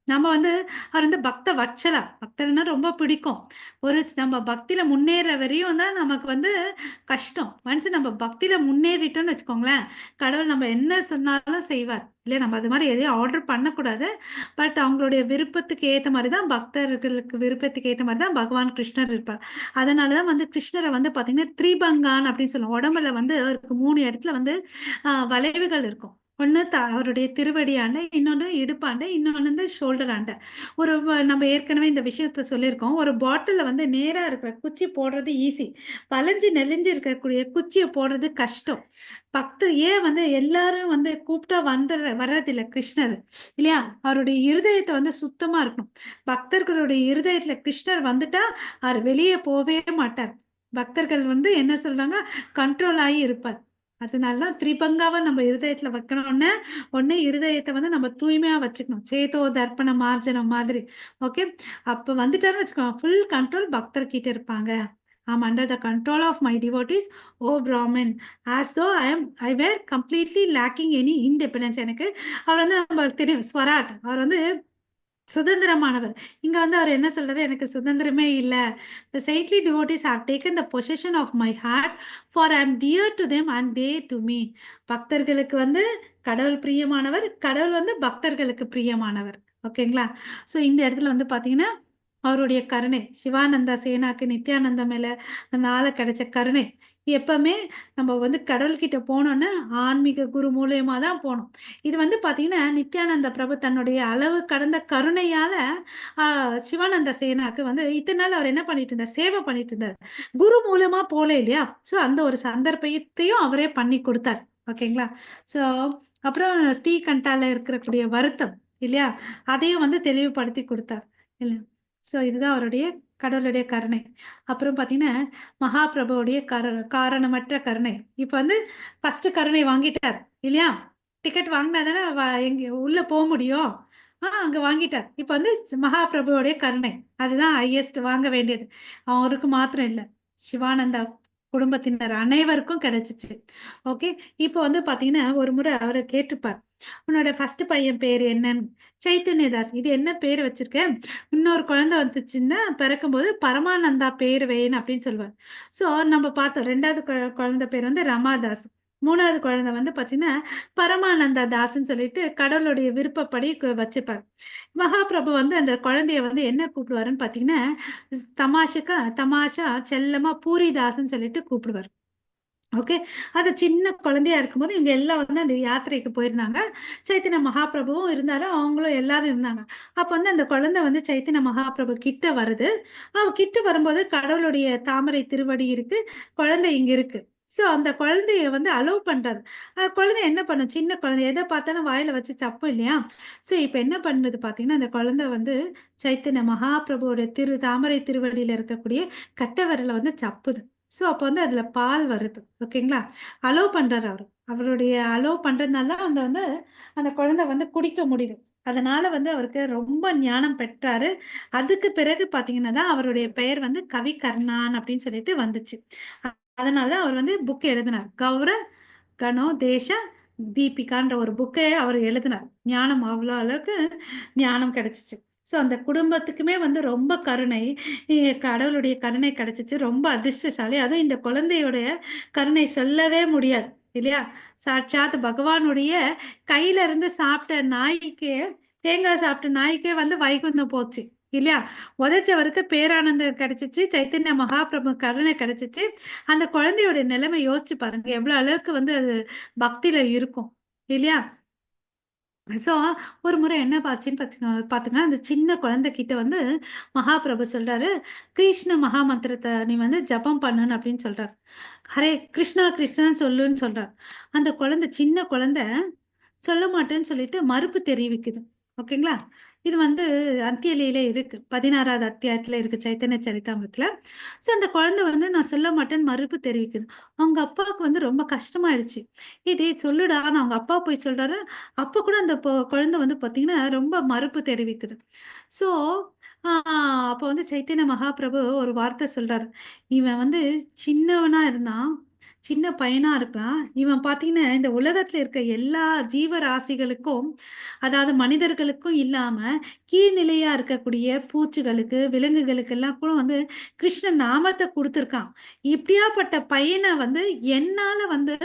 நம்ம வந்து அவர் வந்து பக்த வட்சலா, பக்தர்னா ரொம்ப பிடிக்கும். நம்ம பக்தியில முன்னேற வரையும் தான் நமக்கு வந்து கஷ்டம். ஒன்ஸ் நம்ம பக்தியில முன்னேறிட்டோம்னு வச்சுக்கோங்களேன், கடவுள் நம்ம என்ன சொன்னாலும் செய்வார் இல்லையா? நம்ம அது மாதிரி எதையும் ஆர்டர் பண்ணக்கூடாது. பட் அவங்களுடைய விருப்பத்துக்கு ஏற்ற மாதிரி தான், பக்தர்களுக்கு விருப்பத்துக்கு ஏற்ற மாதிரி தான் பகவான் கிருஷ்ணர் இருப்பார். அதனாலதான் வந்து கிருஷ்ணரை வந்து பாத்தீங்கன்னா திரிபங்கான் அப்படின்னு சொல்லுவோம். உடம்புல வந்து அவருக்கு 3 இடத்துல வந்து வளைவுகள் இருக்கும். ஒன்று அவருடைய திருவடியாண்ட, இன்னொன்று இடுப்பாண்ட, இன்னொன்று வந்து ஷோல்டர் ஆண்ட. நம்ம ஏற்கனவே இந்த விஷயத்த சொல்லியிருக்கோம். ஒரு பாட்டிலில் வந்து நேராக இருக்கிற குச்சி போடுறது ஈஸி, வளைஞ்சு நெளிஞ்சு இருக்கக்கூடிய குச்சியை போடுறது கஷ்டம். ஏன் வந்து எல்லாரும் வந்து கூப்பிட்டா வர்றதில்லை கிருஷ்ணர் இல்லையா? அவருடைய இருதயத்தை வந்து சுத்தமா இருக்கணும். பக்தர்களுடைய இருதயத்துல கிருஷ்ணர் வந்துட்டா அவர் வெளியே போவே மாட்டார். பக்தர்கள் வந்து என்ன சொல்றாங்க, கண்ட்ரோல் ஆகி இருப்பார். அதனாலதான் திரிபங்காவை நம்ம இருதயத்துல வைக்கணும்னு, ஒண்ணு இருதயத்தை வந்து நம்ம தூய்மையா வச்சுக்கணும், சேதோ தர்ப்பண மார்ஜனம் மாதிரி. ஓகே, அப்ப வந்துட்டாருன்னு வச்சுக்கோங்க, ஃபுல் கண்ட்ரோல் பக்தர் கிட்ட இருப்பாங்க. I'm under the control of my devotees, O Brahmin, as though I were completely lacking any independence. எனக்கு அவர் வந்து நம்ம தெரியும் ஸ்வராட், அவர் வந்து சுதந்திரமானவர். இங்க வந்து அவர் என்ன சொல்றாரு, எனக்கு சுதந்திரமே இல்லை. The saintly devotees have taken the possession of my heart, for I am dear to them and they to me. பக்தர்களுக்கு வந்து கடவுள் பிரியமானவர், கடவுள் வந்து பக்தர்களுக்கு பிரியமானவர். ஓகேங்களா? ஸோ இந்த இடத்துல வந்து பாத்தீங்கன்னா அவருடைய கருணை, சிவானந்தா சேனாக்கு நித்யானந்தா மேல அந்த ஆளை கிடைச்ச கருணை. எப்பவுமே நம்ம வந்து கடவுள்கிட்ட போனோம்னா ஆன்மீக குரு மூலியமா தான் போகணும். இது வந்து பாத்தீங்கன்னா நித்யானந்த பிரபு தன்னுடைய அளவு கடந்த கருணையால சிவானந்த சேனாக்கு வந்து இத்தனை நாள் அவர் என்ன பண்ணிட்டு இருந்தார், சேவை பண்ணிட்டு இருந்தார். குரு மூலமா போல இல்லையா? ஸோ அந்த ஒரு சந்தர்ப்பத்தையும் அவரே பண்ணி கொடுத்தார். ஓகேங்களா? ஸோ அப்புறம் ஸ்ரீகண்டால இருக்கக்கூடிய வருத்தம் இல்லையா, அதையும் வந்து தெளிவுபடுத்தி கொடுத்தார் இல்லையா? ஸோ இதுதான் அவருடைய கடவுளுடைய கருணை. அப்புறம் பார்த்தீங்கன்னா மகாபிரபுவுடைய காரணமற்ற கருணை. இப்போ வந்து ஃபர்ஸ்ட் கருணை வாங்கிட்டார் இல்லையா? டிக்கெட் வாங்கினா தானே எங்க உள்ள போக முடியும். அங்க வாங்கிட்டார். இப்போ வந்து மகாபிரபுவோடைய கருணை, அதுதான் ஹையஸ்ட் வாங்க வேண்டியது. அவருக்கு மாத்திரம் இல்லை, சிவானந்தா குடும்பத்தினர் அனைவருக்கும் கிடைச்சிச்சு. ஓகே, இப்போ வந்து பாத்தீங்கன்னா ஒரு முறை அவரை கேட்டுப்பார், உன்னோட ஃபர்ஸ்ட் பையன் பேர் என்னன்னு. சைத்தன்யதாஸ். இது என்ன பேர் வச்சிருக்கேன், இன்னொரு குழந்தை வந்துச்சுன்னா பிறக்கும்போது பரமானந்தா பேர் வேணும் அப்படின்னு சொல்லுவார். ஸோ நம்ம பார்த்தோம், 2வது குழந்தை பேர் வந்து ரமாதாஸ். மூணாவது குழந்தை வந்து பார்த்தீங்கன்னா பரமானந்த தாஸ்ன்னு சொல்லிட்டு கடவுளுடைய விருப்பப்படி வச்சுப்பார். மகாபிரபு வந்து அந்த குழந்தைய வந்து என்ன கூப்பிடுவாருன்னு பார்த்தீங்கன்னா தமாஷா செல்லமா பூரிதாஸ்ன்னு சொல்லிட்டு கூப்பிடுவார். ஓகே, அது சின்ன குழந்தையா இருக்கும்போது இவங்க எல்லாம் வந்து அந்த யாத்திரைக்கு போயிருந்தாங்க. சைத்தன்ய மகாபிரபுவும் இருந்தாரு, அவங்களும் எல்லாரும் இருந்தாங்க. அப்ப வந்து அந்த குழந்தை வந்து சைத்தன்ய மகாபிரபு கிட்ட வருது. அவ கிட்ட வரும்போது கடவுளுடைய தாமரை திருவடி இருக்கு, குழந்தை இங்க இருக்கு. சோ அந்த குழந்தைய வந்து அலோவ் பண்றாரு. குழந்தை என்ன பண்ணும், சின்ன குழந்தை எதை பார்த்தாலும் வாயில வச்சு சப்பும் இல்லையா? சோ இப்ப என்ன பண்ணுது பாத்தீங்கன்னா, அந்த குழந்தை வந்து சைத்தன்ய மகாபிரபுவோட தாமரை திருவடியில இருக்கக்கூடிய கட்டை விரலை வந்து சப்புது. ஸோ அப்போ வந்து அதுல பால் வருது. ஓகேங்களா? அலோவ் பண்றாரு அவரு. அவருடைய அலோவ் பண்றதுனால தான் வந்து அந்த குழந்தை வந்து குடிக்க முடியுது. அதனால வந்து அவருக்கு ரொம்ப ஞானம் பெற்றாரு. அதுக்கு பிறகு பாத்தீங்கன்னா தான் அவருடைய பெயர் வந்து கவி கர்ணான் அப்படின்னு சொல்லிட்டு வந்துச்சு. அதனாலதான் அவர் வந்து புக் எழுதினார். கௌர கணோ தேச தீபிகான்ற ஒரு புக்கை அவர் எழுதினார். ஞானம் அவ்வளோ அளவுக்கு ஞானம் கிடைச்சிச்சு. ஸோ அந்த குடும்பத்துக்குமே வந்து ரொம்ப கருணை, கடவுளுடைய கருணை கிடைச்சிச்சு. ரொம்ப அதிர்ஷ்டசாலி. அதுவும் இந்த குழந்தையுடைய கருணை சொல்லவே முடியாது இல்லையா? சாட்சாத் பகவானுடைய கையில இருந்து சாப்பிட்ட நாய்க்கே, தேங்காய் சாப்பிட்ட நாய்க்கே வந்து வைகுந்தம் போச்சு இல்லையா? உதைச்சவருக்கு பேரானந்தம் கிடைச்சிச்சு, சைத்தன்ய மகாபிரபு கருணை கிடைச்சிச்சு. அந்த குழந்தையோட நிலைமை யோசிச்சு பாருங்க, எவ்வளவு அளவுக்கு வந்து அது பக்தியில இருக்கும் இல்லையா? ஸோ ஒரு முறை என்ன பாச்சுன்னு பாத்தீங்கன்னா அந்த சின்ன குழந்தைகிட்ட வந்து மகாபிரபு சொல்றாரு, கிருஷ்ண மகா மந்திரத்தை நீ வந்து ஜபம் பண்ணுன்னு அப்படின்னு சொல்றாரு. ஹரே கிருஷ்ணா கிருஷ்ணான்னு சொல்லுன்னு சொல்றாரு. அந்த குழந்தை, சின்ன குழந்தை சொல்ல மாட்டேன்னு சொல்லிட்டு மறுப்பு தெரிவிக்குது. ஓகேங்களா? இது வந்து அத்தியலையில இருக்கு, 16வது அத்தியாயத்துல இருக்கு சைத்தன்ய சரிதாமிரத்துல. ஸோ அந்த குழந்தை வந்து நான் சொல்ல மாட்டேன்னு மறுப்பு தெரிவிக்குது. அவங்க அப்பாவுக்கு வந்து ரொம்ப கஷ்டமாயிடுச்சு. இதே சொல்லுடான்னு அவங்க அப்பா போய் சொல்றாரு. அப்ப கூட அந்த குழந்தை வந்து பாத்தீங்கன்னா ரொம்ப மறுப்பு தெரிவிக்குது. ஸோ அப்போ வந்து சைத்தன்ய மகாபிரபு ஒரு வார்த்தை சொல்றாரு. இவன் வந்து சின்னவனா இருந்தான், சின்ன பையனா இருக்கான். இவன் பாத்தீங்கன்னா இந்த உலகத்துல இருக்க எல்லா ஜீவராசிகளுக்கும், அதாவது மனிதர்களுக்கும் இல்லாம கீழ்நிலையா இருக்கக்கூடிய பூச்சிகளுக்கு, விலங்குகளுக்கு எல்லாம் கூட வந்து கிருஷ்ணன் நாமத்தை கொடுத்திருக்கான். இப்படியாப்பட்ட பையனை வந்து என்னால வந்து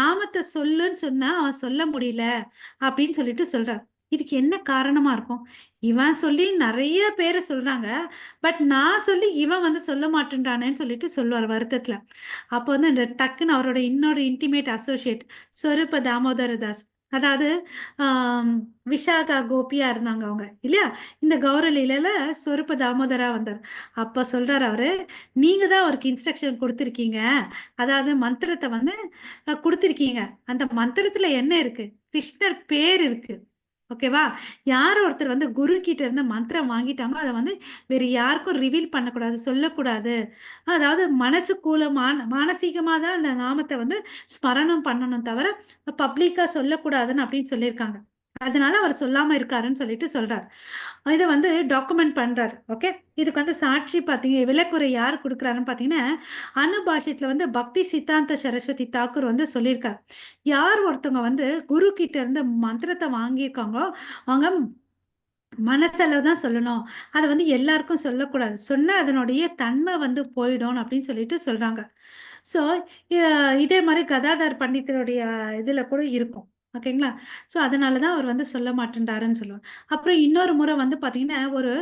நாமத்தை சொல்லுன்னு சொன்னா அவன் சொல்ல முடியல அப்படின்னு சொல்லிட்டு சொல்றான். இதுக்கு என்ன காரணமா இருக்கும்? இவன் சொல்லி நிறைய பேரை சொல்றாங்க, பட் நான் சொல்லி இவன் வந்து சொல்ல மாட்டேன்றானேன்னு சொல்லிட்டு சொல்லுவார் வருத்தத்துல. அப்போ வந்து இந்த டக்குன்னு அவரோட இன்னொரு இன்டிமேட் அசோசியேட் ஸ்வரூப தாமோதர தாஸ், அதாவது விஷாகா கோபியா இருந்தாங்க அவங்க இல்லையா? இந்த கௌரலீலையில ஸ்வரூப தாமோதரா வந்தார். அப்ப சொல்றாரு அவரு, நீங்க தான் அவருக்கு இன்ஸ்ட்ரக்ஷன் கொடுத்துருக்கீங்க, அதாவது மந்திரத்தை வந்து கொடுத்துருக்கீங்க. அந்த மந்திரத்துல என்ன இருக்கு? கிருஷ்ணர் பேர் இருக்கு. ஓகேவா? யார் ஒருத்தர் வந்து குரு கிட்ட இருந்து மந்திரம் வாங்கிட்டாங்களோ அதை வந்து வேற யாருக்கும் ரிவீல் பண்ணக்கூடாது, சொல்லக்கூடாது. அதாவது மானசீகமா தான் அந்த நாமத்தை வந்து ஸ்மரணம் பண்ணணும், தவிர பப்ளிக்கா சொல்லக்கூடாதுன்னு அப்படின்னு சொல்லியிருக்காங்க. அதனால அவர் சொல்லாம இருக்காருன்னு சொல்லிட்டு சொல்றாரு. இதை வந்து டாக்குமெண்ட் பண்றாரு. ஓகே, இதுக்கு வந்து சாட்சி பாத்தீங்க, விளக்குரை யார் கொடுக்குறாருன்னு பாத்தீங்கன்னா அனுபாஷத்துல வந்து பக்தி சித்தாந்த சரஸ்வதி தாக்கூர் வந்து சொல்லியிருக்காரு. யார் ஒருத்தவங்க வந்து குரு கிட்ட இருந்து மந்திரத்தை வாங்கியிருக்காங்களோ அவங்க மனசளவு தான் சொல்லணும், அதை வந்து எல்லாருக்கும் சொல்லக்கூடாது, சொன்னா அதனுடைய தன்மை வந்து போயிடும் அப்படின்னு சொல்லிட்டு சொல்றாங்க. ஸோ இதே மாதிரி கதாதர் பண்டிதருடைய இதுல கூட இருக்கும். ஓகேங்களா? ஸோ அதனாலதான் அவர் வந்து சொல்ல மாட்டேன்றாருன்னு சொல்லுவார். அப்புறம் இன்னொரு முறை வந்து பாத்தீங்கன்னா ஒரு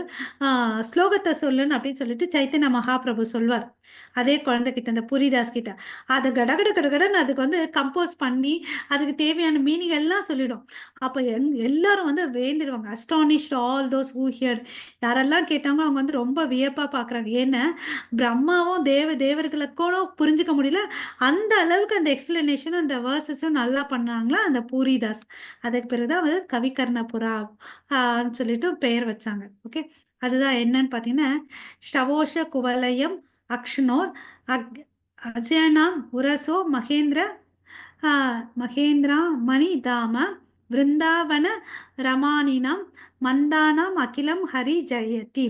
ஸ்லோகத்தை சொல்லுன்னு அப்படின்னு சொல்லிட்டு சைத்தன்ய மகாபிரபு சொல்வார் அதே குழந்தைகிட்ட, அந்த புரிதாஸ் கிட்ட. அதை கடகட கடகடன்னு அதுக்கு வந்து கம்போஸ் பண்ணி அதுக்கு தேவையான மீனிங் எல்லாம் சொல்லிடும். அப்ப எல்லாரும் வந்து வேந்துடுவாங்க. Astonished all those who hear, யாரெல்லாம் கேட்டாங்களோ அவங்க வந்து ரொம்ப வியப்பா பாக்குறாங்க. ஏன்னா பிரம்மாவும் தேவர்களை கூட புரிஞ்சுக்க முடியல, அந்த அளவுக்கு அந்த எக்ஸ்பிளனேஷன் அந்த வேர்சஸும் நல்லா பண்ணாங்களா அந்த பூரிதாஸ். அதுக்கு பிறகுதான் அவர் கவிகர்ணபுரா சொல்லிட்டு பெயர் வச்சாங்க. ஓகே, அதுதான் என்னன்னு பாத்தீங்கன்னா ஸ்டவோஷ குவலயம் அக்ஷ்னோர் அஜயனாம் உரசோ மகேந்திரா மணி தாம விருந்தாவன ரமானினம் மந்தானம் அகிலம் Hari Jayati.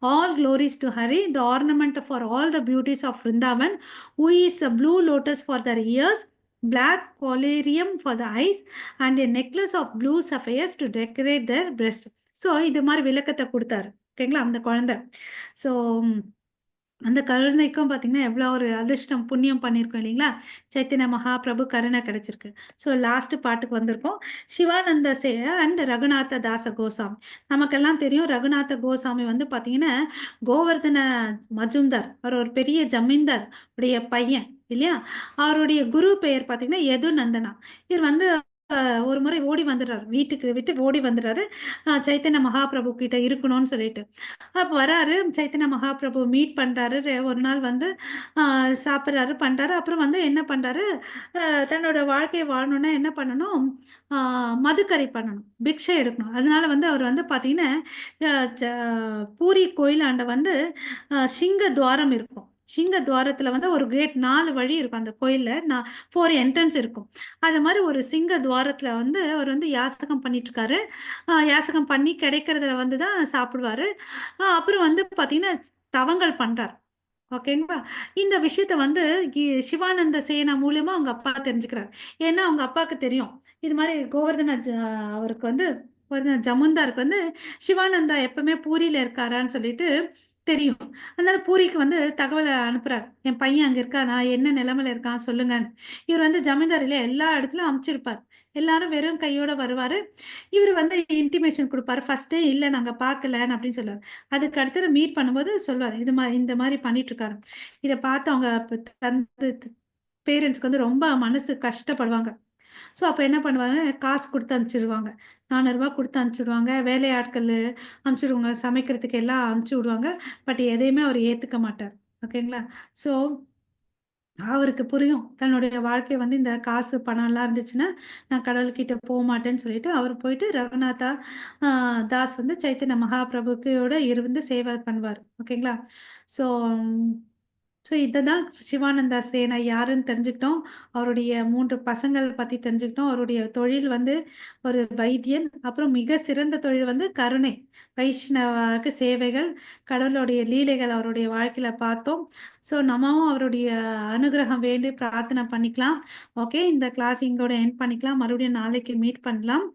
All glories to Hari, the ornament for all the beauties of Vrindavan, who is a blue lotus for their ears, black collyrium for the eyes, and a necklace of blue sapphires to decorate their breast. So இது மாதிரி விளக்கத்தை கொடுத்தாரு. ஓகேங்களா அந்த குழந்தை. So அந்த குழந்தைக்கும் பார்த்தீங்கன்னா எவ்வளோ ஒரு அதிர்ஷ்டம் புண்ணியம் பண்ணியிருக்கோம் இல்லைங்களா? சைத்தன்ய மகாபிரபு கருணை கிடைச்சிருக்கு. ஸோ லாஸ்ட் பாட்டுக்கு வந்திருக்கோம். சிவானந்த சே அண்ட் ரகுநாத தாச கோசாமி. நமக்கெல்லாம் தெரியும் ரகுநாத கோசாமி வந்து பார்த்தீங்கன்னா கோவர்தன மஜும்தார், அவர் ஒரு பெரிய ஜமீன்தார் உடைய பையன் இல்லையா? அவருடைய குரு பெயர் பார்த்தீங்கன்னா யது நந்தனா. இவர் வந்து ஒரு முறை ஓடி வந்துடுறாரு, வீட்டுக்கு விட்டு ஓடி வந்துடுறாரு சைத்தன்ய மகாபிரபு கிட்ட இருக்கணும்னு சொல்லிட்டு. அப்போ வராரு சைத்தன்ய மகாபிரபு மீட் பண்றாரு. ஒரு நாள் வந்து சாப்பிட்றாரு பண்றாரு. அப்புறம் வந்து என்ன பண்றாரு, தன்னோட வாழ்க்கையை வாழணும்னா என்ன பண்ணணும், மதுக்கரை பண்ணணும், பிக்ஷை எடுக்கணும். அதனால வந்து அவர் வந்து பார்த்தீங்கன்னா பூரி கோயிலாண்ட வந்து சிங்க துவாரம் இருக்கும். சிங்க துவாரத்துல வந்து ஒரு கேட் 4 வழி இருக்கும் அந்த கோயில்ல. 4 என்ட்ரன்ஸ் இருக்கும். அது மாதிரி ஒரு சிங்க துவாரத்துல வந்து அவர் வந்து யாசகம் பண்ணிட்டு இருக்காரு. யாசகம் பண்ணி கிடைக்கிறதுல வந்து தான் சாப்பிடுவாரு. அப்புறம் வந்து பார்த்தீங்கன்னா தவங்கள் பண்றார். ஓகேங்களா? இந்த விஷயத்த வந்து சிவானந்த சேனா மூலியமா அவங்க அப்பா தெரிஞ்சுக்கிறார். ஏன்னா அவங்க அப்பாவுக்கு தெரியும் இது மாதிரி அவருக்கு வந்து கோவர்தன ஜமீன்தாருக்கு வந்து சிவானந்தா எப்பவுமே பூரியில இருக்காரான்னு சொல்லிட்டு தெரியும். அதனால பூரிக்கு வந்து தகவலை அனுப்புறாரு, என் பையன் அங்க இருக்கானா, என்ன நிலைமையில இருக்கான்னு சொல்லுங்கன்னு. இவர் வந்து ஜமீன்தாரில எல்லா இடத்துலயும் அமைச்சிருப்பார். எல்லாரும் வெறும் கையோட வருவாரு. இவர் வந்து இன்டிமேஷன் கொடுப்பாரு. ஃபர்ஸ்டே இல்லை நாங்க பார்க்கல அப்படின்னு சொல்லுவார். அதுக்கு அடுத்தது மீட் பண்ணும்போது சொல்வார், இது மாதிரி இந்த மாதிரி பண்ணிட்டு இருக்காரு. இதை பார்த்து அவங்க தந்து பேரண்ட்ஸ்க்கு வந்து ரொம்ப மனசு கஷ்டப்படுவாங்க. ஸோ அப்போ என்ன பண்ணுவாங்க, காசு கொடுத்து அனுப்பிச்சிடுவாங்க. 400 ரூபாய் கொடுத்து அனுப்பிச்சிடுவாங்க. வேலையாட்கள் அனுப்பிச்சிடுவாங்க, சமைக்கிறதுக்கு எல்லாம் அனுப்பிச்சி விடுவாங்க. பட் எதையுமே அவர் ஏற்றுக்க மாட்டார். ஓகேங்களா? ஸோ அவருக்கு புரியும் தன்னுடைய வாழ்க்கை வந்து இந்த காசு பணம்லாம் இருந்துச்சுன்னா நான் கடவுள்கிட்ட போக மாட்டேன்னு சொல்லிட்டு அவர் போயிட்டு ரகுநாதா தாஸ் வந்து சைத்தன்ய மகாபிரபுக்கோட இருந்து சேவை பண்ணுவார். ஓகேங்களா? ஸோ ஸோ இதை தான் சிவானந்தா சேனா யாருன்னு தெரிஞ்சுக்கிட்டோம். அவருடைய 3 பசங்கள் பற்றி தெரிஞ்சுக்கிட்டோம். அவருடைய தொழில் வந்து ஒரு வைத்தியன். அப்புறம் மிக சிறந்த தொழில் வந்து கருணை, வைஷ்ணவாக்கு சேவைகள், கடவுளுடைய லீலைகள் அவருடைய வாழ்க்கையில் பார்த்தோம். ஸோ நம்மவும் அவருடைய அனுகிரகம் வேண்டி பிரார்த்தனை பண்ணிக்கலாம். ஓகே, இந்த கிளாஸ் இங்கோட எண்ட் பண்ணிக்கலாம். மறுபடியும் நாளைக்கு மீட் பண்ணலாம்.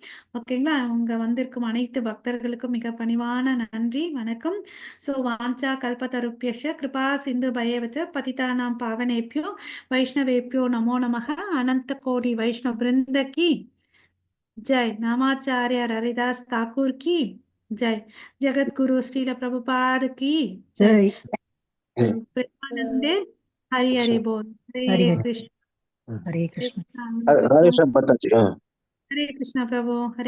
ஓகேங்களா? அவங்க வந்திருக்கும் அனைத்து பக்தர்களுக்கும் மிக பணிவான நன்றி, வணக்கம். ஸோ வாஞ்சா கல்பதருப்பியஷ கிருபா சிந்து பயவச்ச பதிதானாம் பாவனேபியோ வைஷ்ணவேபியோ நமோ நமக. அனந்த கோடி வைஷ்ணவ பிருந்த की जय. नामाचार्य हरिदास ठाकुर की जय. जगत गुरु श्रील प्रभुपाद की जय. जय प्रेमानंदे हरि हरि बोल. हरि हरे हरि कृष्ण. हरे कृष्ण हरे राधेश्याम पत्ताजी कृष्ण प्रभु. हरे